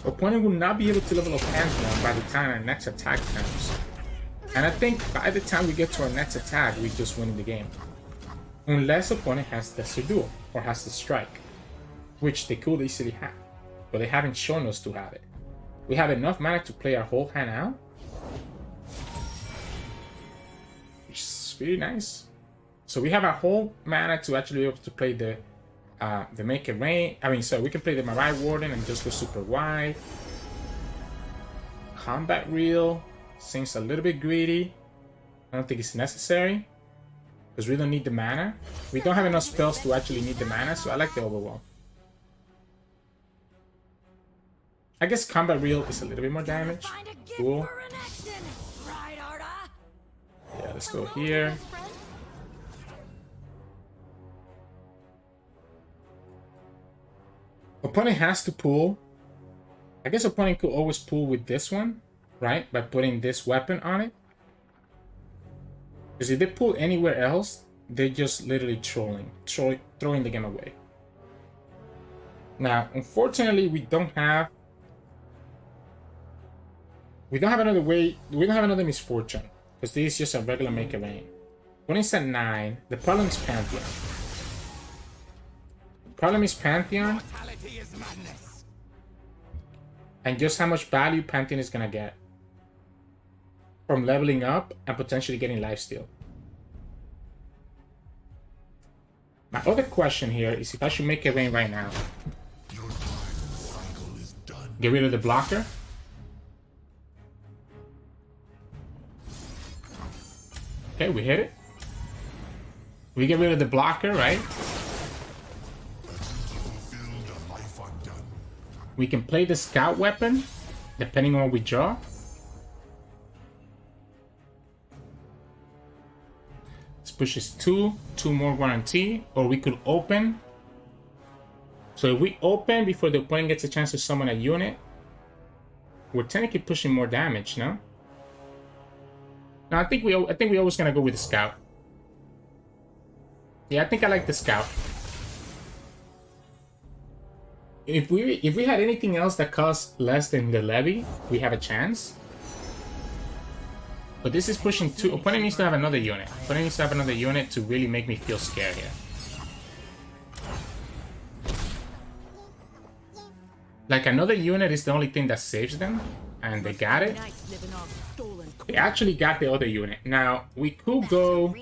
opponent will not be able to level up Pantheon by the time our next attack comes. And I think by the time we get to our next attack, we're just winning the game. Unless opponent has the Duel or has the Strike, which they could easily have, but they haven't shown us to have it. We have enough mana to play our whole hand out, which is pretty nice. So we have our whole mana to actually be able to play the Make It Rain. I mean, so we can play the Marai Warden and just go super wide. Combat Reel seems a little bit greedy. I don't think it's necessary. Because we don't need the mana. We don't have enough spells to actually need the mana, so I like the Overwhelm. I guess Combat Reel is a little bit more damage. Cool. Yeah, let's go here. Opponent has to pull. I guess opponent could always pull with this one, right? By putting this weapon on it. Because if they pull anywhere else, they're just literally throwing the game away. Now, unfortunately, we don't have another way. We don't have another Misfortune because this is just a regular Make It Rain. When it's at 9, the problem is Pantheon. The problem is Pantheon, and just how much value Pantheon is gonna get from leveling up and potentially getting lifesteal. My other question here is if I should Make It Rain right now. Get rid of the blocker. Okay, we hit it. We get rid of the blocker, right? We can play the Scout weapon, depending on what we draw. This pushes 2 more guarantee, or we could open. So if we open before the opponent gets a chance to summon a unit, we're technically pushing more damage, no? No, I think we always gonna go with the Scout. Yeah, I think I like the Scout. If we had anything else that costs less than the levy, we have a chance. But this is pushing 2. Opponent needs to have another unit. Opponent needs to have another unit to really make me feel scared here. Like, another unit is the only thing that saves them, and they got it. They actually got the other unit. Now, we could go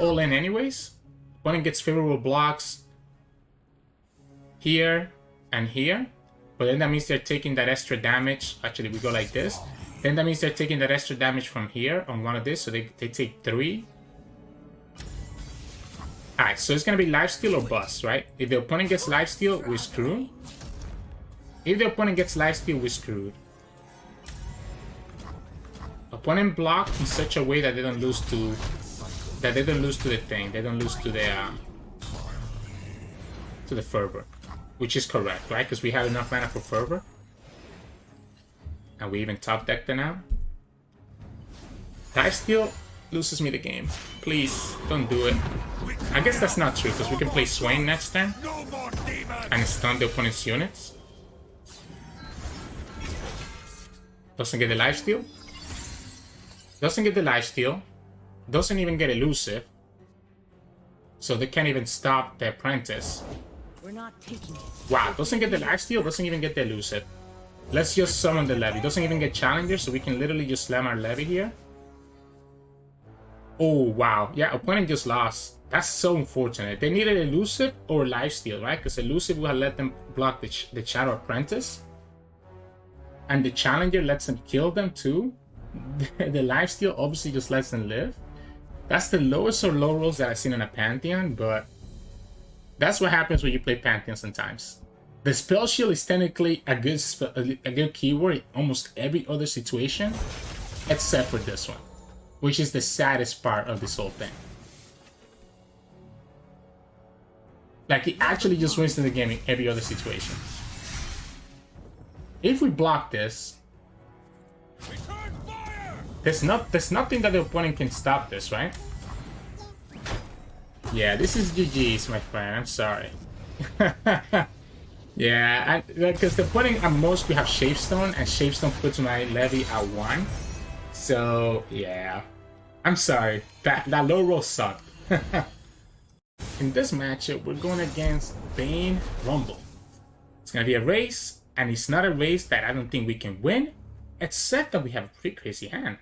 all in anyways. Opponent gets favorable blocks. here, and here. But then that means they're taking that extra damage. Actually, we go like this. Then that means they're taking that extra damage from here on one of this. So they take 3. Alright, so it's going to be lifesteal or bust, right? If the opponent gets lifesteal, we're screwed. If the opponent gets lifesteal, we're screwed. Opponent block in such a way that they don't lose to... That they don't lose to the thing. They don't lose to the fervor. Which is correct, right? Because we have enough mana for fervor. And we even top decked it now. Lifesteal loses me the game. Please, don't do it. I guess that's not true, because we can play Swain next turn. And stun the opponent's units. Doesn't get the lifesteal. Doesn't get the lifesteal. Doesn't even get elusive. So they can't even stop the apprentice. We're not taking it. Wow, doesn't get the lifesteal, doesn't even get the elusive. Let's just summon the levy. Doesn't even get challenger, so we can literally just slam our levy here. Oh, wow. Yeah, opponent just lost. That's so unfortunate. They needed elusive or lifesteal, right? Because elusive will have let them block the Shadow Apprentice. And the challenger lets them kill them too. The lifesteal obviously just lets them live. That's the lowest or low rolls that I've seen in a Pantheon, but that's what happens when you play Pantheon sometimes. The spell shield is technically a good keyword in almost every other situation, except for this one, which is the saddest part of this whole thing. Like, he actually just wins the game in every other situation. If we block this, there's nothing that the opponent can stop this, right? Yeah, this is GG's, my friend. I'm sorry. Yeah, because the opponent at most we have Shapestone, and Shapestone puts my levy at 1. So yeah, I'm sorry. That low roll sucked. In this matchup, we're going against Vayne Rumble. It's gonna be a race, and it's not a race that I don't think we can win, except that we have a pretty crazy hand.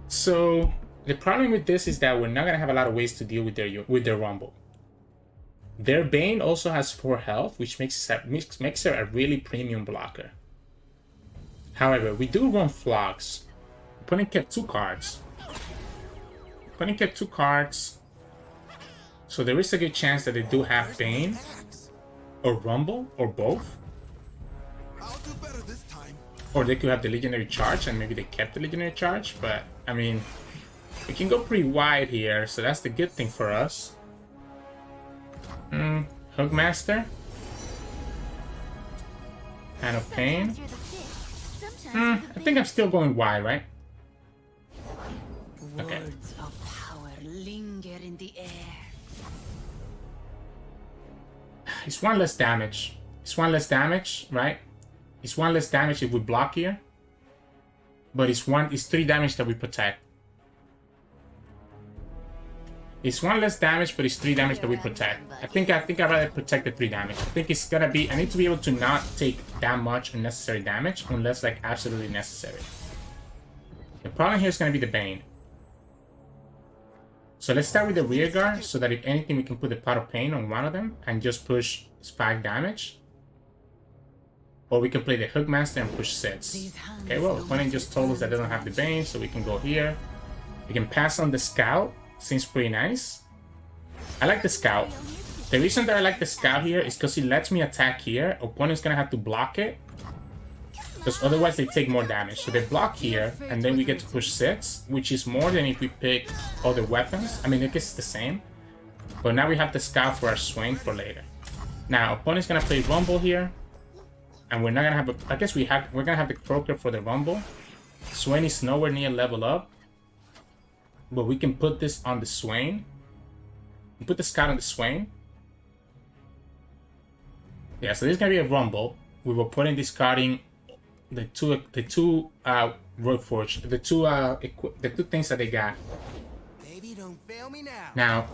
So the problem with this is that we're not gonna have a lot of ways to deal with their Rumble. Their Bane also has 4 health, which makes her a really premium blocker. However, we do run Flogs. Opponent kept 2 cards. So there is a good chance that they do have Bane, or Rumble, or both. I'll do better this time. Or they could have the Legionary Charge, and maybe they kept the Legionary Charge, but, I mean, we can go pretty wide here, so that's the good thing for us. Hookmaster. Hand of Pain. I think I'm still going wide, right? Okay. Words of power linger in the air. It's 1 less damage. It's 1 less damage, right? It's 1 less damage if we block here. But it's 3 damage that we protect. It's 1 less damage, but it's 3 damage that we protect. I think I'd rather protect the 3 damage. I think it's gonna be, I need to be able to not take that much unnecessary damage unless like absolutely necessary. The problem here is gonna be the Bane. So let's start with the rear guard so that if anything we can put the Pot of Pain on one of them and just push 5 damage. Or we can play the Hookmaster and push 6. Okay, well, opponent just told us that they don't have the Bane, so we can go here. We can pass on the Scout. Seems pretty nice. I like the Scout. The reason that I like the Scout here is because it lets me attack here. Opponent's gonna have to block it, because otherwise they take more damage. So they block here, and then we get to push 6, which is more than if we pick other weapons. I mean, I guess it's the same. But now we have the Scout for our Swain for later. Now, opponent's gonna play Rumble here. And we're not gonna have I guess we're gonna have the Croaker for the Rumble. Swain is nowhere near level up. But we can put this on the Swain. We put the Scout on the Swain. Yeah, so this is gonna be a Rumble. We were putting discarding the two Roadforge, the two things that they got. Baby, don't fail me now. Now,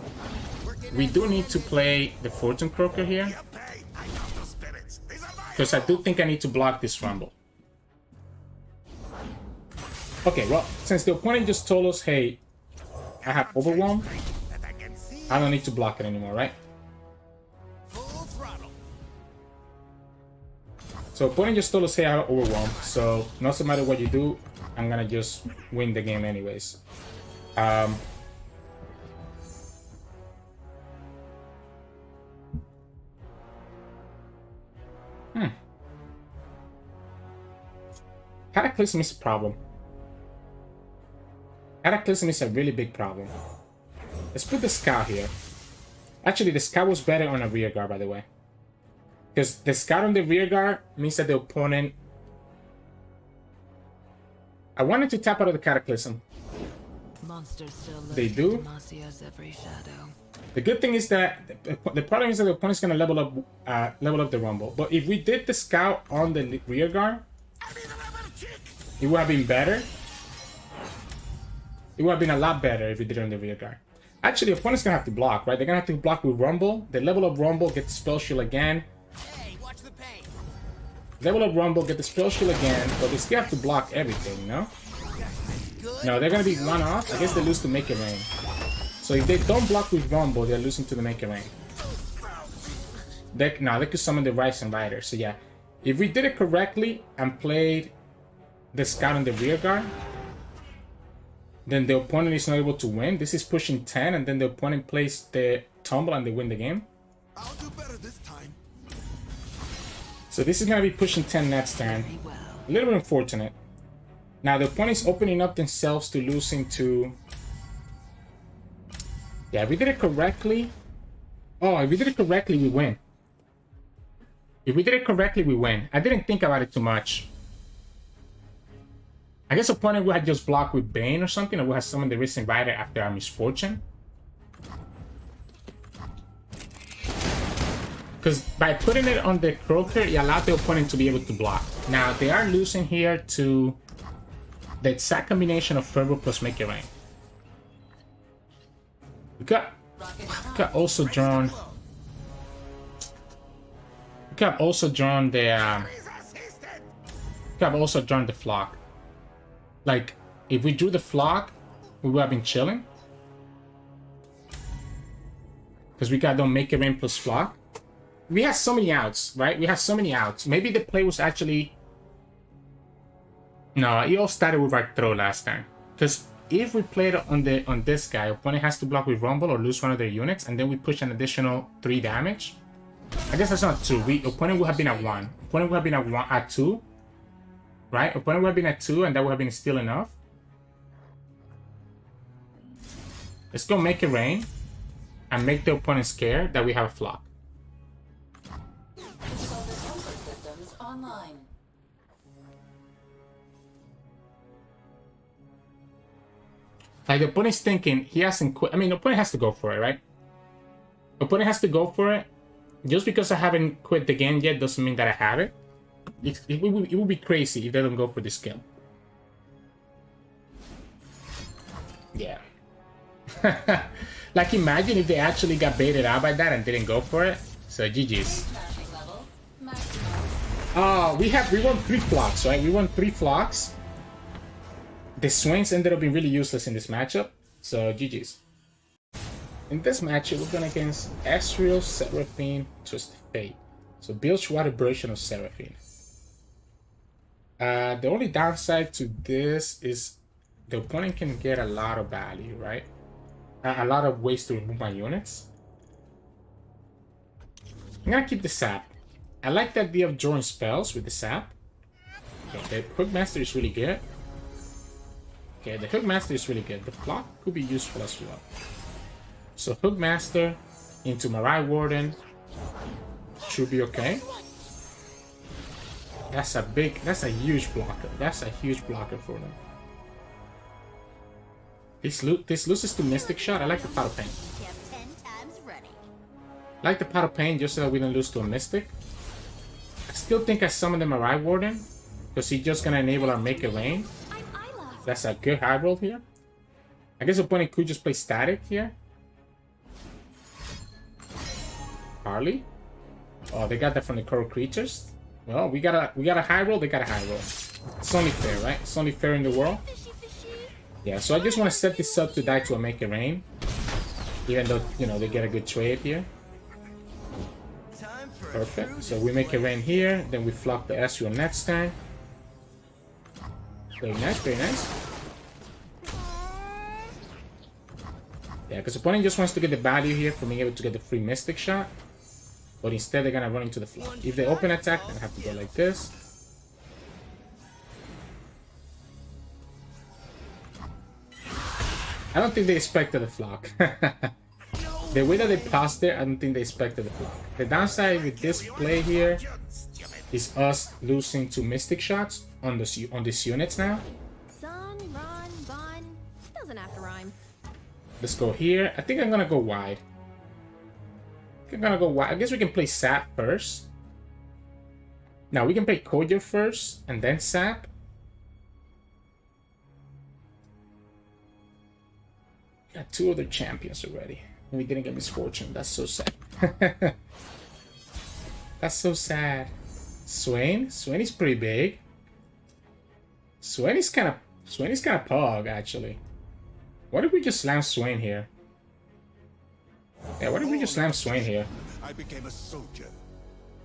we do need to play the Fortune Croaker here, because I do think I need to block this Rumble. Okay, well, since the opponent just told us, hey, I have Overwhelm, I don't need to block it anymore, right? Full throttle. So opponent just told us, hey, I have overwhelm. So no matter what you do, I'm gonna just win the game anyways. Cataclysm is a problem. Cataclysm is a really big problem. Let's put the scout here. Actually, the scout was better on a rear guard, by the way. Because the scout on the rear guard means that the opponent... I wanted to tap out of the Cataclysm. Monsters still They do. Demasia's every shadow. The good thing is that the problem is that the opponent's gonna level up the Rumble. But if we did the scout on the rear guard, it would have been better. It would have been a lot better if we did it on the rear guard. Actually, the opponent's gonna have to block, right? They're gonna have to block with Rumble. They level up Rumble, get the spell shield again. Hey, watch the paint. Level up Rumble, get the spell shield again, but they still have to block everything, no? No, they're gonna be one off. I guess they lose to Make It Rain. So if they don't block with Rumble, they're losing to the Make It Rain. They could summon the Rise and Rider. So yeah, if we did it correctly and played the scout on the rear guard, then the opponent is not able to win. This is pushing 10, and then the opponent plays the tumble and they win the game. I'll do better this time. So this is gonna be pushing 10 next turn. A little bit unfortunate. Now the opponent's opening up themselves to losing to... Yeah, if we did it correctly... Oh, if we did it correctly, we win. If we did it correctly, we win. I didn't think about it too much. I guess opponent would have just blocked with Bane or something, or would have summoned the Risen Rider after our misfortune. Because by putting it on the Croaker, it allowed the opponent to be able to block. Now, they are losing here to the exact combination of Fervor plus Make It Rain. We got also drawn... We could have also drawn the... we could have also drawn the Flock. Like, if we drew the Flock, we would have been chilling. Because we got Don't Make It Rain plus Flock. We had so many outs, right? We had so many outs. Maybe the play was actually... No, it all started with our throw last time. Because if we played on this guy, opponent has to block with Rumble or lose one of their units, and then we push an additional 3 damage. I guess that's not 2. Opponent would have been at 1. Opponent would have been at 2. Right? Opponent would have been at 2, and that would have been still enough. Let's go Make It Rain and make the opponent scared that we have a Flock. Systems online. Like, the opponent's thinking he hasn't quit. I mean, the opponent has to go for it, right? Opponent has to go for it. Just because I haven't quit the game yet doesn't mean that I have it. It would be crazy if they don't go for this skill. Yeah. Like, imagine if they actually got baited out by that and didn't go for it. So GG's. Oh, we won 3 flocks, right? We won 3 flocks. The Swains ended up being really useless in this matchup. So GG's. In this matchup, we're going against Ezreal, Seraphine, Twisted Fate. So Bilge water version of Seraphine. The only downside to this is the opponent can get a lot of value, right? A lot of ways to remove my units. I'm gonna keep the sap. I like the idea of drawing spells with the sap. Okay, the Hookmaster is really good. Okay, the Hookmaster is really good. The Flock could be useful as well. So Hookmaster into Marai Warden should be okay. That's a huge blocker. That's a huge blocker for them. This loses to Mystic Shot. I like the Pot of Pain. I like the Pot of Pain just so that we don't lose to a Mystic. I still think I summon the Marai Warden because he's just gonna enable our Make It Rain. That's a good high roll here. I guess the opponent could just play Static here. Harley. Oh, they got that from the Coral Creatures. Well, we got a high roll, they got a high roll. It's only fair, right? It's only fair in the world. Yeah, so I just want to set this up to die to a Make It Rain. Even though, you know, they get a good trade here. Time for Perfect. So we make a rain here, then we flock the Ezreal next turn. Very nice, very nice. Yeah, because opponent just wants to get the value here for being able to get the free Mystic shot. But instead they're gonna run into the flock. If they open attack, then I have to go like this. I don't think they expected the flock. The way that they paused there, I don't think they expected the flock. The downside with this play here is us losing 2 Mystic shots on these units now. Sun, run, bun. Doesn't have to rhyme. Let's go here. I think I'm gonna go wide. I guess we can play Sap first. Now we can play Koyo first and then Sap. Got 2 other champions already. And we didn't get Misfortune. That's so sad. That's so sad. Swain is pretty big. Swain is kind of pog actually. What if we just slam Swain here? Yeah, what if we just slam Swain here? I became a soldier.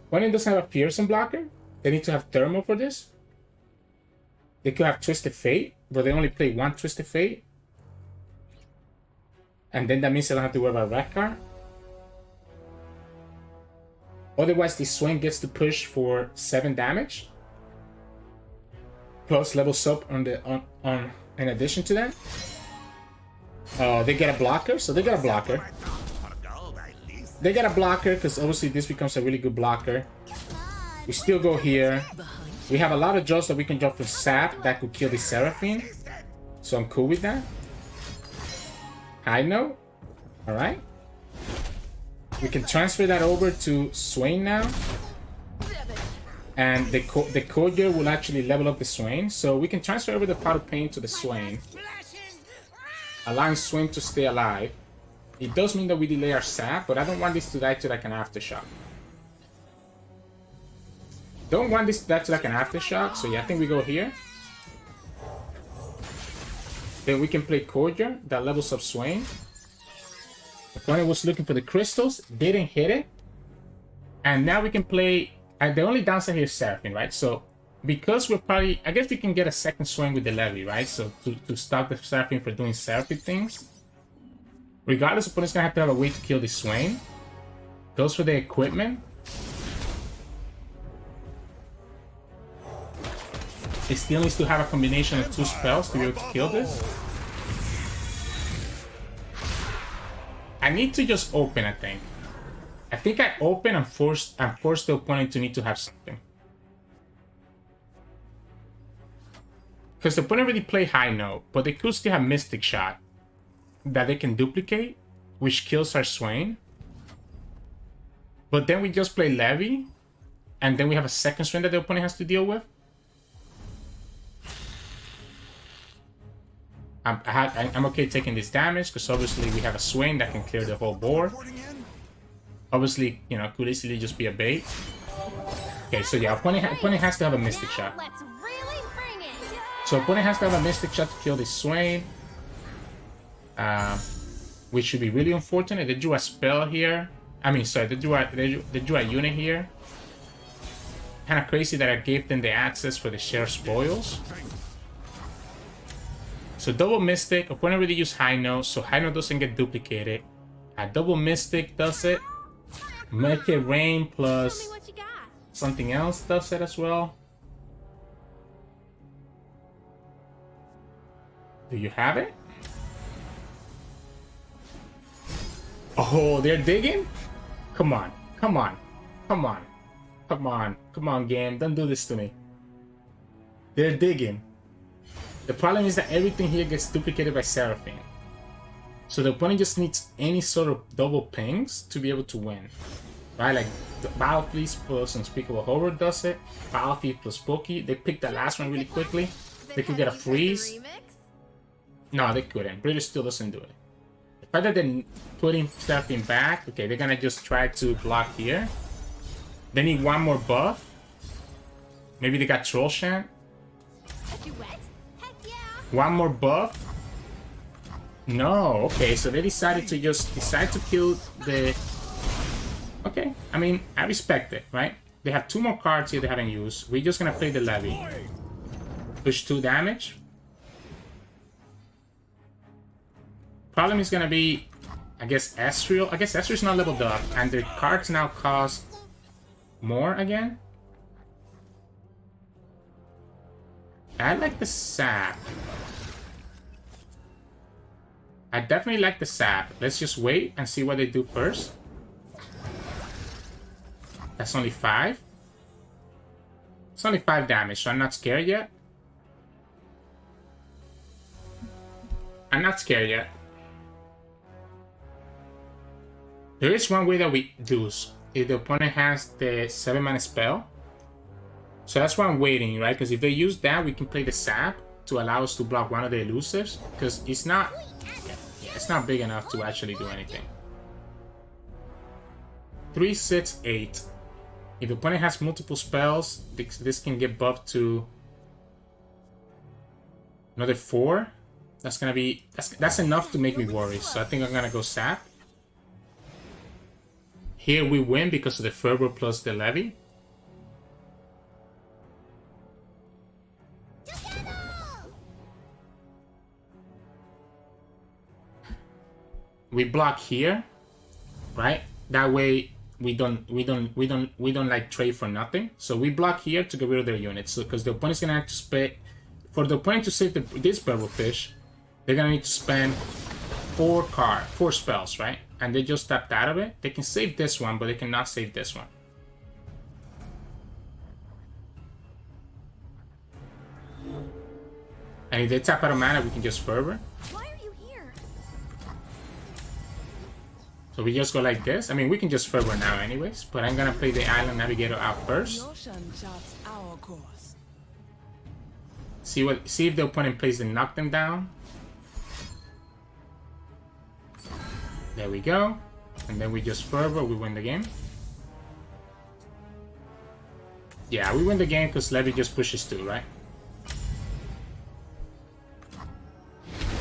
When it doesn't have a Pearson blocker, they need to have Thermal for this. They could have Twisted Fate, but they only play 1 Twisted Fate. And then that means they don't have to worry about red card. Otherwise, the Swain gets to push for 7 damage. Plus levels up on in addition to that. They get a blocker, so they get a blocker. They get a blocker because obviously this becomes a really good blocker. We still go here. We have a lot of draws that we can draw for Sap that could kill the Seraphine. So I'm cool with that. High note. Alright. We can transfer that over to Swain now. And the Koyo will actually level up the Swain. So we can transfer over the Pot of Pain to the Swain, allowing Swain to stay alive. It does mean that we delay our Sap, but I don't want this to die to like an Aftershock. Don't want this to die to like an Aftershock, so yeah, I think we go here. Then we can play Koyo, that levels up Swain. The opponent was looking for the crystals, didn't hit it. And now we can play... the only downside here is Seraphine, right? So, because we're probably... I guess we can get a second Swain with the Levy, right? So, to stop the Seraphine from doing Seraphine things. Regardless, the opponent's gonna have to have a way to kill the Swain. Goes for the equipment. It still needs to have a combination of 2 spells to be able to kill this. I need to just open, I think. I think I open and force the opponent to need to have something. Because the opponent already played High Note, but they could still have Mystic Shot that they can duplicate, which kills our Swain. But then we just play Levy, and then we have a second Swain that the opponent has to deal with. I'm okay taking this damage, because obviously we have a Swain that can clear the whole board. Obviously, you know, could easily just be a bait. Okay, so yeah, opponent has to have a Mystic Shot. Let's really bring it. So opponent has to have a Mystic Shot to kill this Swain. Which should be really unfortunate. They drew a spell here. I mean, sorry, they drew a unit here. Kind of crazy that I gave them the access for the share spoils. So double Mystic, opponent already used High Note, so High Note doesn't get duplicated. A double Mystic does it. Make it rain plus something else does it as well. Do you have it? Oh, they're digging? Come on, come on, come on, come on, come on, game. Don't do this to me. They're digging. The problem is that everything here gets duplicated by Seraphine. So the opponent just needs any sort of double pings to be able to win. Right, like Battle Fleece plus Unspeakable Horror does it. Battle Thief plus Pokey. They picked the last one really quickly. They could get a freeze. No, they couldn't. British still doesn't do it. The fact that they're putting Seraphine back, okay, they're gonna just try to block here. They need one more buff. Maybe they got Troll Chant. One more buff. No, okay, so they decided to just kill the Okay, I mean, I respect it, right? They have 2 more cards here they haven't used. We're just gonna play the Levy. Push 2 damage. Problem is gonna be, I guess, Ezreal. I guess Ezreal's not leveled up, and the cards now cost more again. I like the sap. I definitely like the sap. Let's just wait and see what they do first. That's only 5. It's only 5 damage, so I'm not scared yet. I'm not scared yet. There is one way that we lose. If the opponent has the 7-mana spell. So that's why I'm waiting, right? Because if they use that, we can play the sap to allow us to block one of the elusives. Because it's not big enough to actually do anything. 3, 6, 8. If the opponent has multiple spells, this can get buffed to another 4. That's gonna be that's enough to make me worry. So I think I'm gonna go sap. Here we win because of the fervor plus the levy. We block here, right? That way we don't like trade for nothing. So we block here to get rid of their units. So because the opponent's gonna have to spend, for the opponent to save this purple fish, they're gonna need to spend 4 spells, right? And they just tapped out of it. They can save this one, but they cannot save this one. And if they tap out of mana, we can just fervor. Why are you here? So we just go like this. I mean, we can just fervor now anyways, but I'm gonna play the Island Navigator out first. See if the opponent plays the knock them down. There we go. And then we just fervor, we win the game. Yeah, we win the game because Levy just pushes 2, right?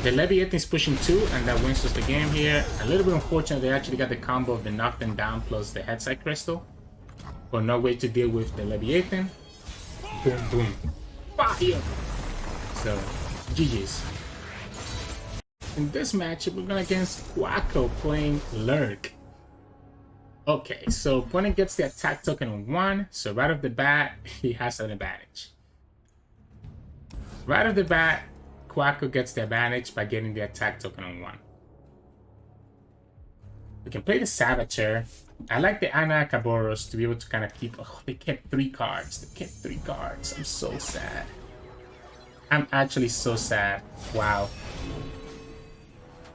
The Leviathan is pushing 2, and that wins us the game here. A little bit unfortunate they actually got the combo of the knock them down plus the headside crystal. But no way to deal with the Leviathan. Boom, boom. Fire! So, GG's. In this matchup, we're going against Quacko playing Lurk. Okay, so opponent gets the attack token on 1, so right off the bat, he has an advantage. Right off the bat, Quacko gets the advantage by getting the attack token on 1. We can play the Saboteur. I like the Anakaboros to be able to kind of keep... Oh, they kept 3 cards. They kept 3 cards. I'm so sad. I'm actually so sad. Wow.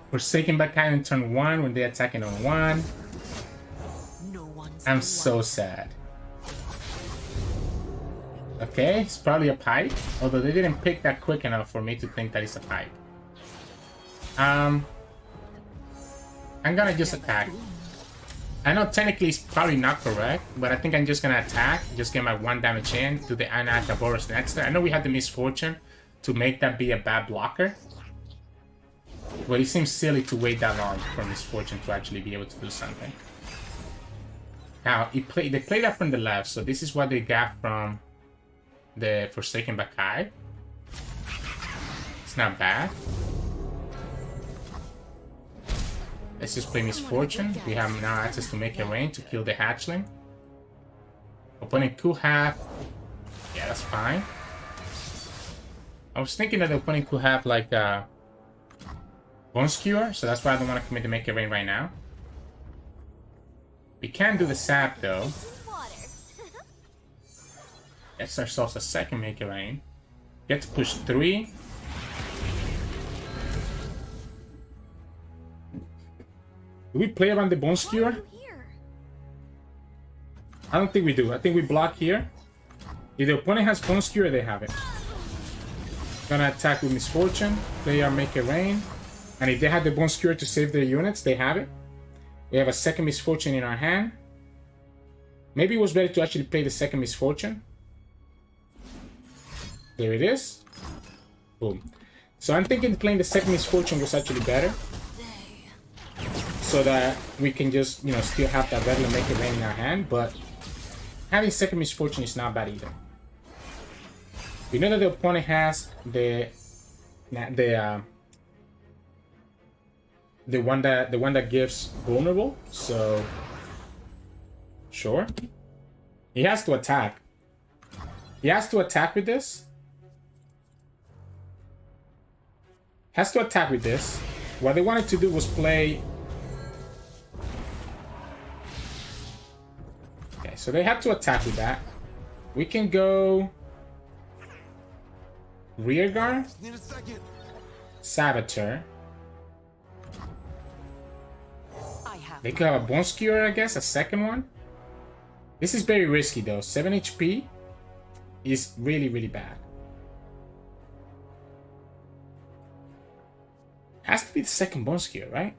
Forsaken by kind in turn 1 when they're attacking on 1. I'm so sad. Okay, it's probably a pipe. Although they didn't pick that quick enough for me to think that it's a pipe. I'm gonna just attack. I know technically it's probably not correct, but I think I'm just gonna attack. Just get my 1 damage in. Do the Anakaboros next turn. I know we had the misfortune to make that be a bad blocker. But it seems silly to wait that long for misfortune to actually be able to do something. Now, they played that from the left, so this is what they got from the Forsaken Bakai. It's not bad. Let's just play Misfortune. We have now access to make a rain to kill the hatchling. Opponent could have... Yeah, that's fine. I was thinking that the opponent could have like a Bone Skewer, so that's why I don't want to commit to make it rain right now. We can do the sap though. Gets ourselves a second make it rain. Get to push 3. Do we play around the Bone Skewer? I don't think we do. I think we block here. If the opponent has Bone Skewer, they have it. Gonna attack with Misfortune. Play our Make It Rain. And if they have the Bone Skewer to save their units, they have it. We have a second Misfortune in our hand. Maybe it was better to actually play the second Misfortune. There it is. Boom. So I'm thinking playing the second Misfortune was actually better. so that we can just, you know, still have that regular Make It Rain in our hand, but having second Misfortune is not bad either. We know that the opponent has the one that gives vulnerable, so sure. He has to attack. He has to attack with this. Has to attack with this. What they wanted to do was play. Okay, so they had to attack with that. We can go Rearguard, Need a second. Saboteur. I have They could have a Bone Skewer, I guess, a second one. This is very risky though. 7 HP is really, really bad. Has to be the second Bone Skewer, right?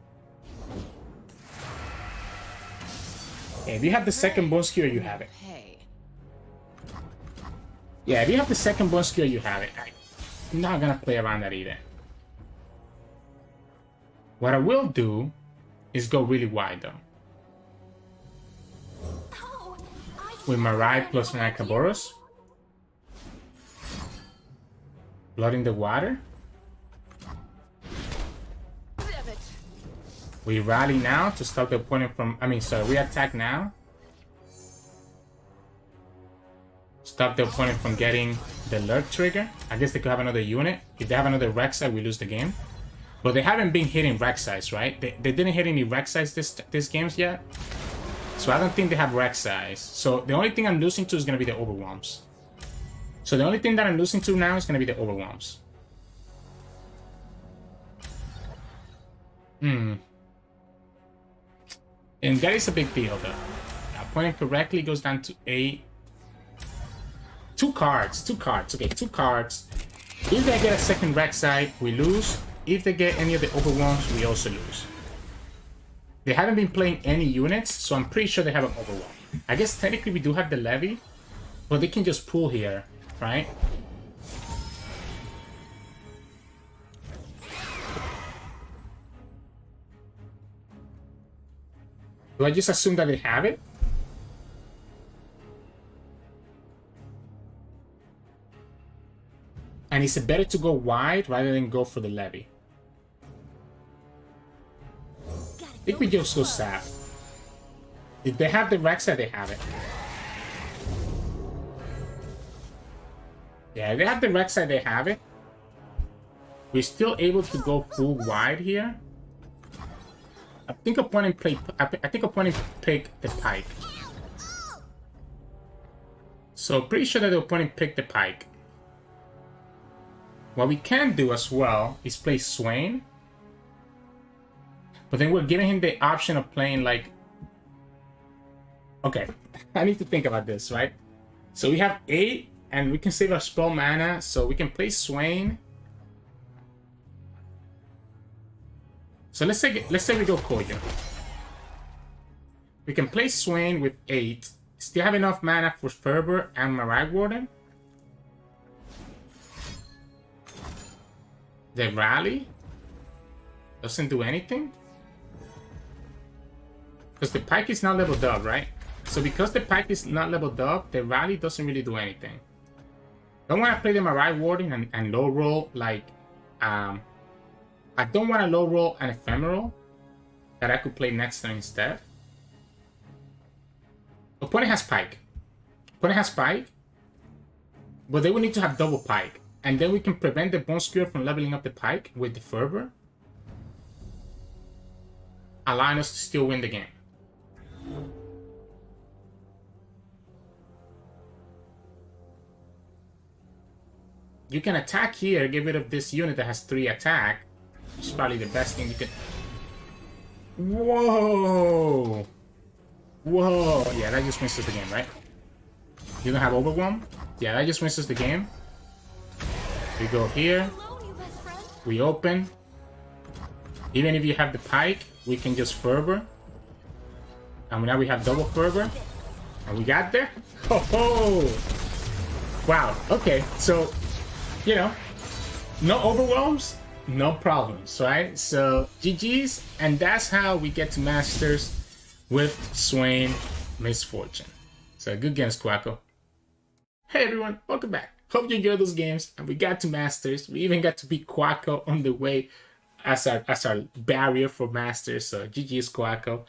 Yeah, if you have the second Bone Skewer, you have it. Hey. Yeah, if you have the second Bone Skewer, you have it. I'm not gonna play around that either. What I will do is go really wide though. Oh, With Marai plus my Kaboros. Blood in the water. We rally now to stop the opponent from... we attack now. Stop the opponent from getting the Lurk trigger. I guess they could have another unit. If they have another Rek'Sai, we lose the game. But they haven't been hitting Rek'Sais, right? They didn't hit any Rek'Sais this games yet. So I don't think they have Rek'Sais. So the only thing I'm losing to is going to be the Overwhelms. So the only thing that I'm losing to now is going to be the Overwhelms. And that is a big deal, though. Pointing correctly goes down to 8. 2 cards. Okay, 2 cards. If they get a second Rek'Sai, we lose. If they get any of the Overwhelms, we also lose. They haven't been playing any units, so I'm pretty sure they have an Overwhelm. I guess technically we do have the Levy, but they can just pull here, right? Do I just assume that they have it? And is it better to go wide rather than go for the Levy? I think we just go Sap. If they have the Rek'Sai, they have it. Yeah, if they have the Rek'Sai, they have it. We're still able to go full wide here. I think opponent picked the Pike. So pretty sure that the opponent picked the Pike. What we can do as well is play Swain. But then we're giving him the option of playing like... Okay, I need to think about this, right? So we have 8 and we can save our spell mana, so we can play Swain. So let's say we go Koyo. We can play Swain with 8. Still have enough mana for Fervor and Marai Warden. The Rally doesn't do anything. Because the Pike is not leveled up, right? So because the Pike is not leveled up, the Rally doesn't really do anything. Don't want to play the Marai Warden and low roll like... I don't want to low roll an Ephemeral that I could play next turn instead. Opponent has Pike. Opponent has Pike. But they will need to have double Pike. And then we can prevent the Bone Skewer from leveling up the Pike with the Fervor, allowing us to still win the game. You can attack here, get rid of this unit that has 3 attack. It's probably the best thing you can... Whoa! Whoa! Yeah, that just wins us the game, right? You don't have Overwhelm? Yeah, that just wins us the game. We go here. We open. Even if you have the Pike, we can just Fervor. And now we have double Fervor. And we got there. Ho ho! Wow, okay, so, you know, no Overwhelms. No problems, right? So GG's, and that's how we get to Masters with Swain Misfortune. So good games, Quacko. Hey everyone, welcome back. Hope you enjoyed those games, and we got to Masters. We even got to beat Quacko on the way as our barrier for Masters. So GG's, Quacko.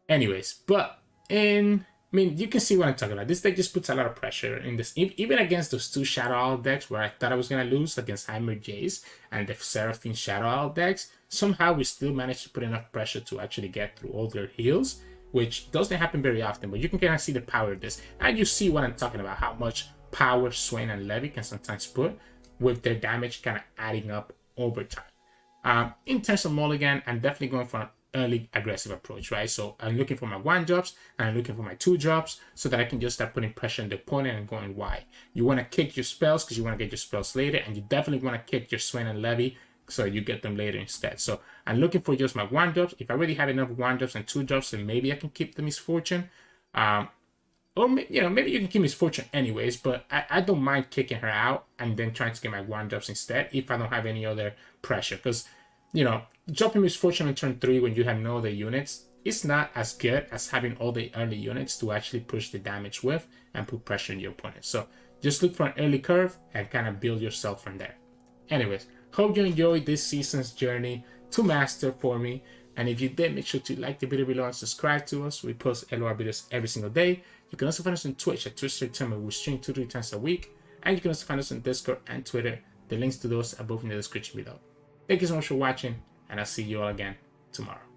Anyways, but I mean, you can see what I'm talking about. This deck just puts a lot of pressure in this, even against those two Shadow Owl decks where I thought I was going to lose against Heimer Jayce and the Seraphine Shadow Owl decks. Somehow we still managed to put enough pressure to actually get through all their heals, which doesn't happen very often, but you can kind of see the power of this. And you see what I'm talking about, how much power Swain and Levy can sometimes put with their damage kind of adding up over time. In terms of mulligan, I'm definitely going for an early aggressive approach, right? So I'm looking for my 1-drops and I'm looking for my 2-drops so that I can just start putting pressure on the opponent and going wide. You want to kick your spells because you want to get your spells later, and you definitely want to kick your Swain and Levy so you get them later instead. So I'm looking for just my 1-drops. If I already have enough 1-drops and 2-drops, then maybe I can keep the Misfortune. Or maybe you can keep Misfortune anyways, but I don't mind kicking her out and then trying to get my 1-drops instead if I don't have any other pressure. Because dropping Misfortune on turn 3 when you have no other units is not as good as having all the early units to actually push the damage with and put pressure on your opponent. So just look for an early curve and kind of build yourself from there. Anyways, hope you enjoyed this season's journey to Master for me. And if you did, make sure to like the video below and subscribe to us. We post LOR videos every single day. You can also find us on Twitch at Sirturmund. We stream 2-3 times a week. And you can also find us on Discord and Twitter. The links to those are both in the description below. Thank you so much for watching, and I'll see you all again tomorrow.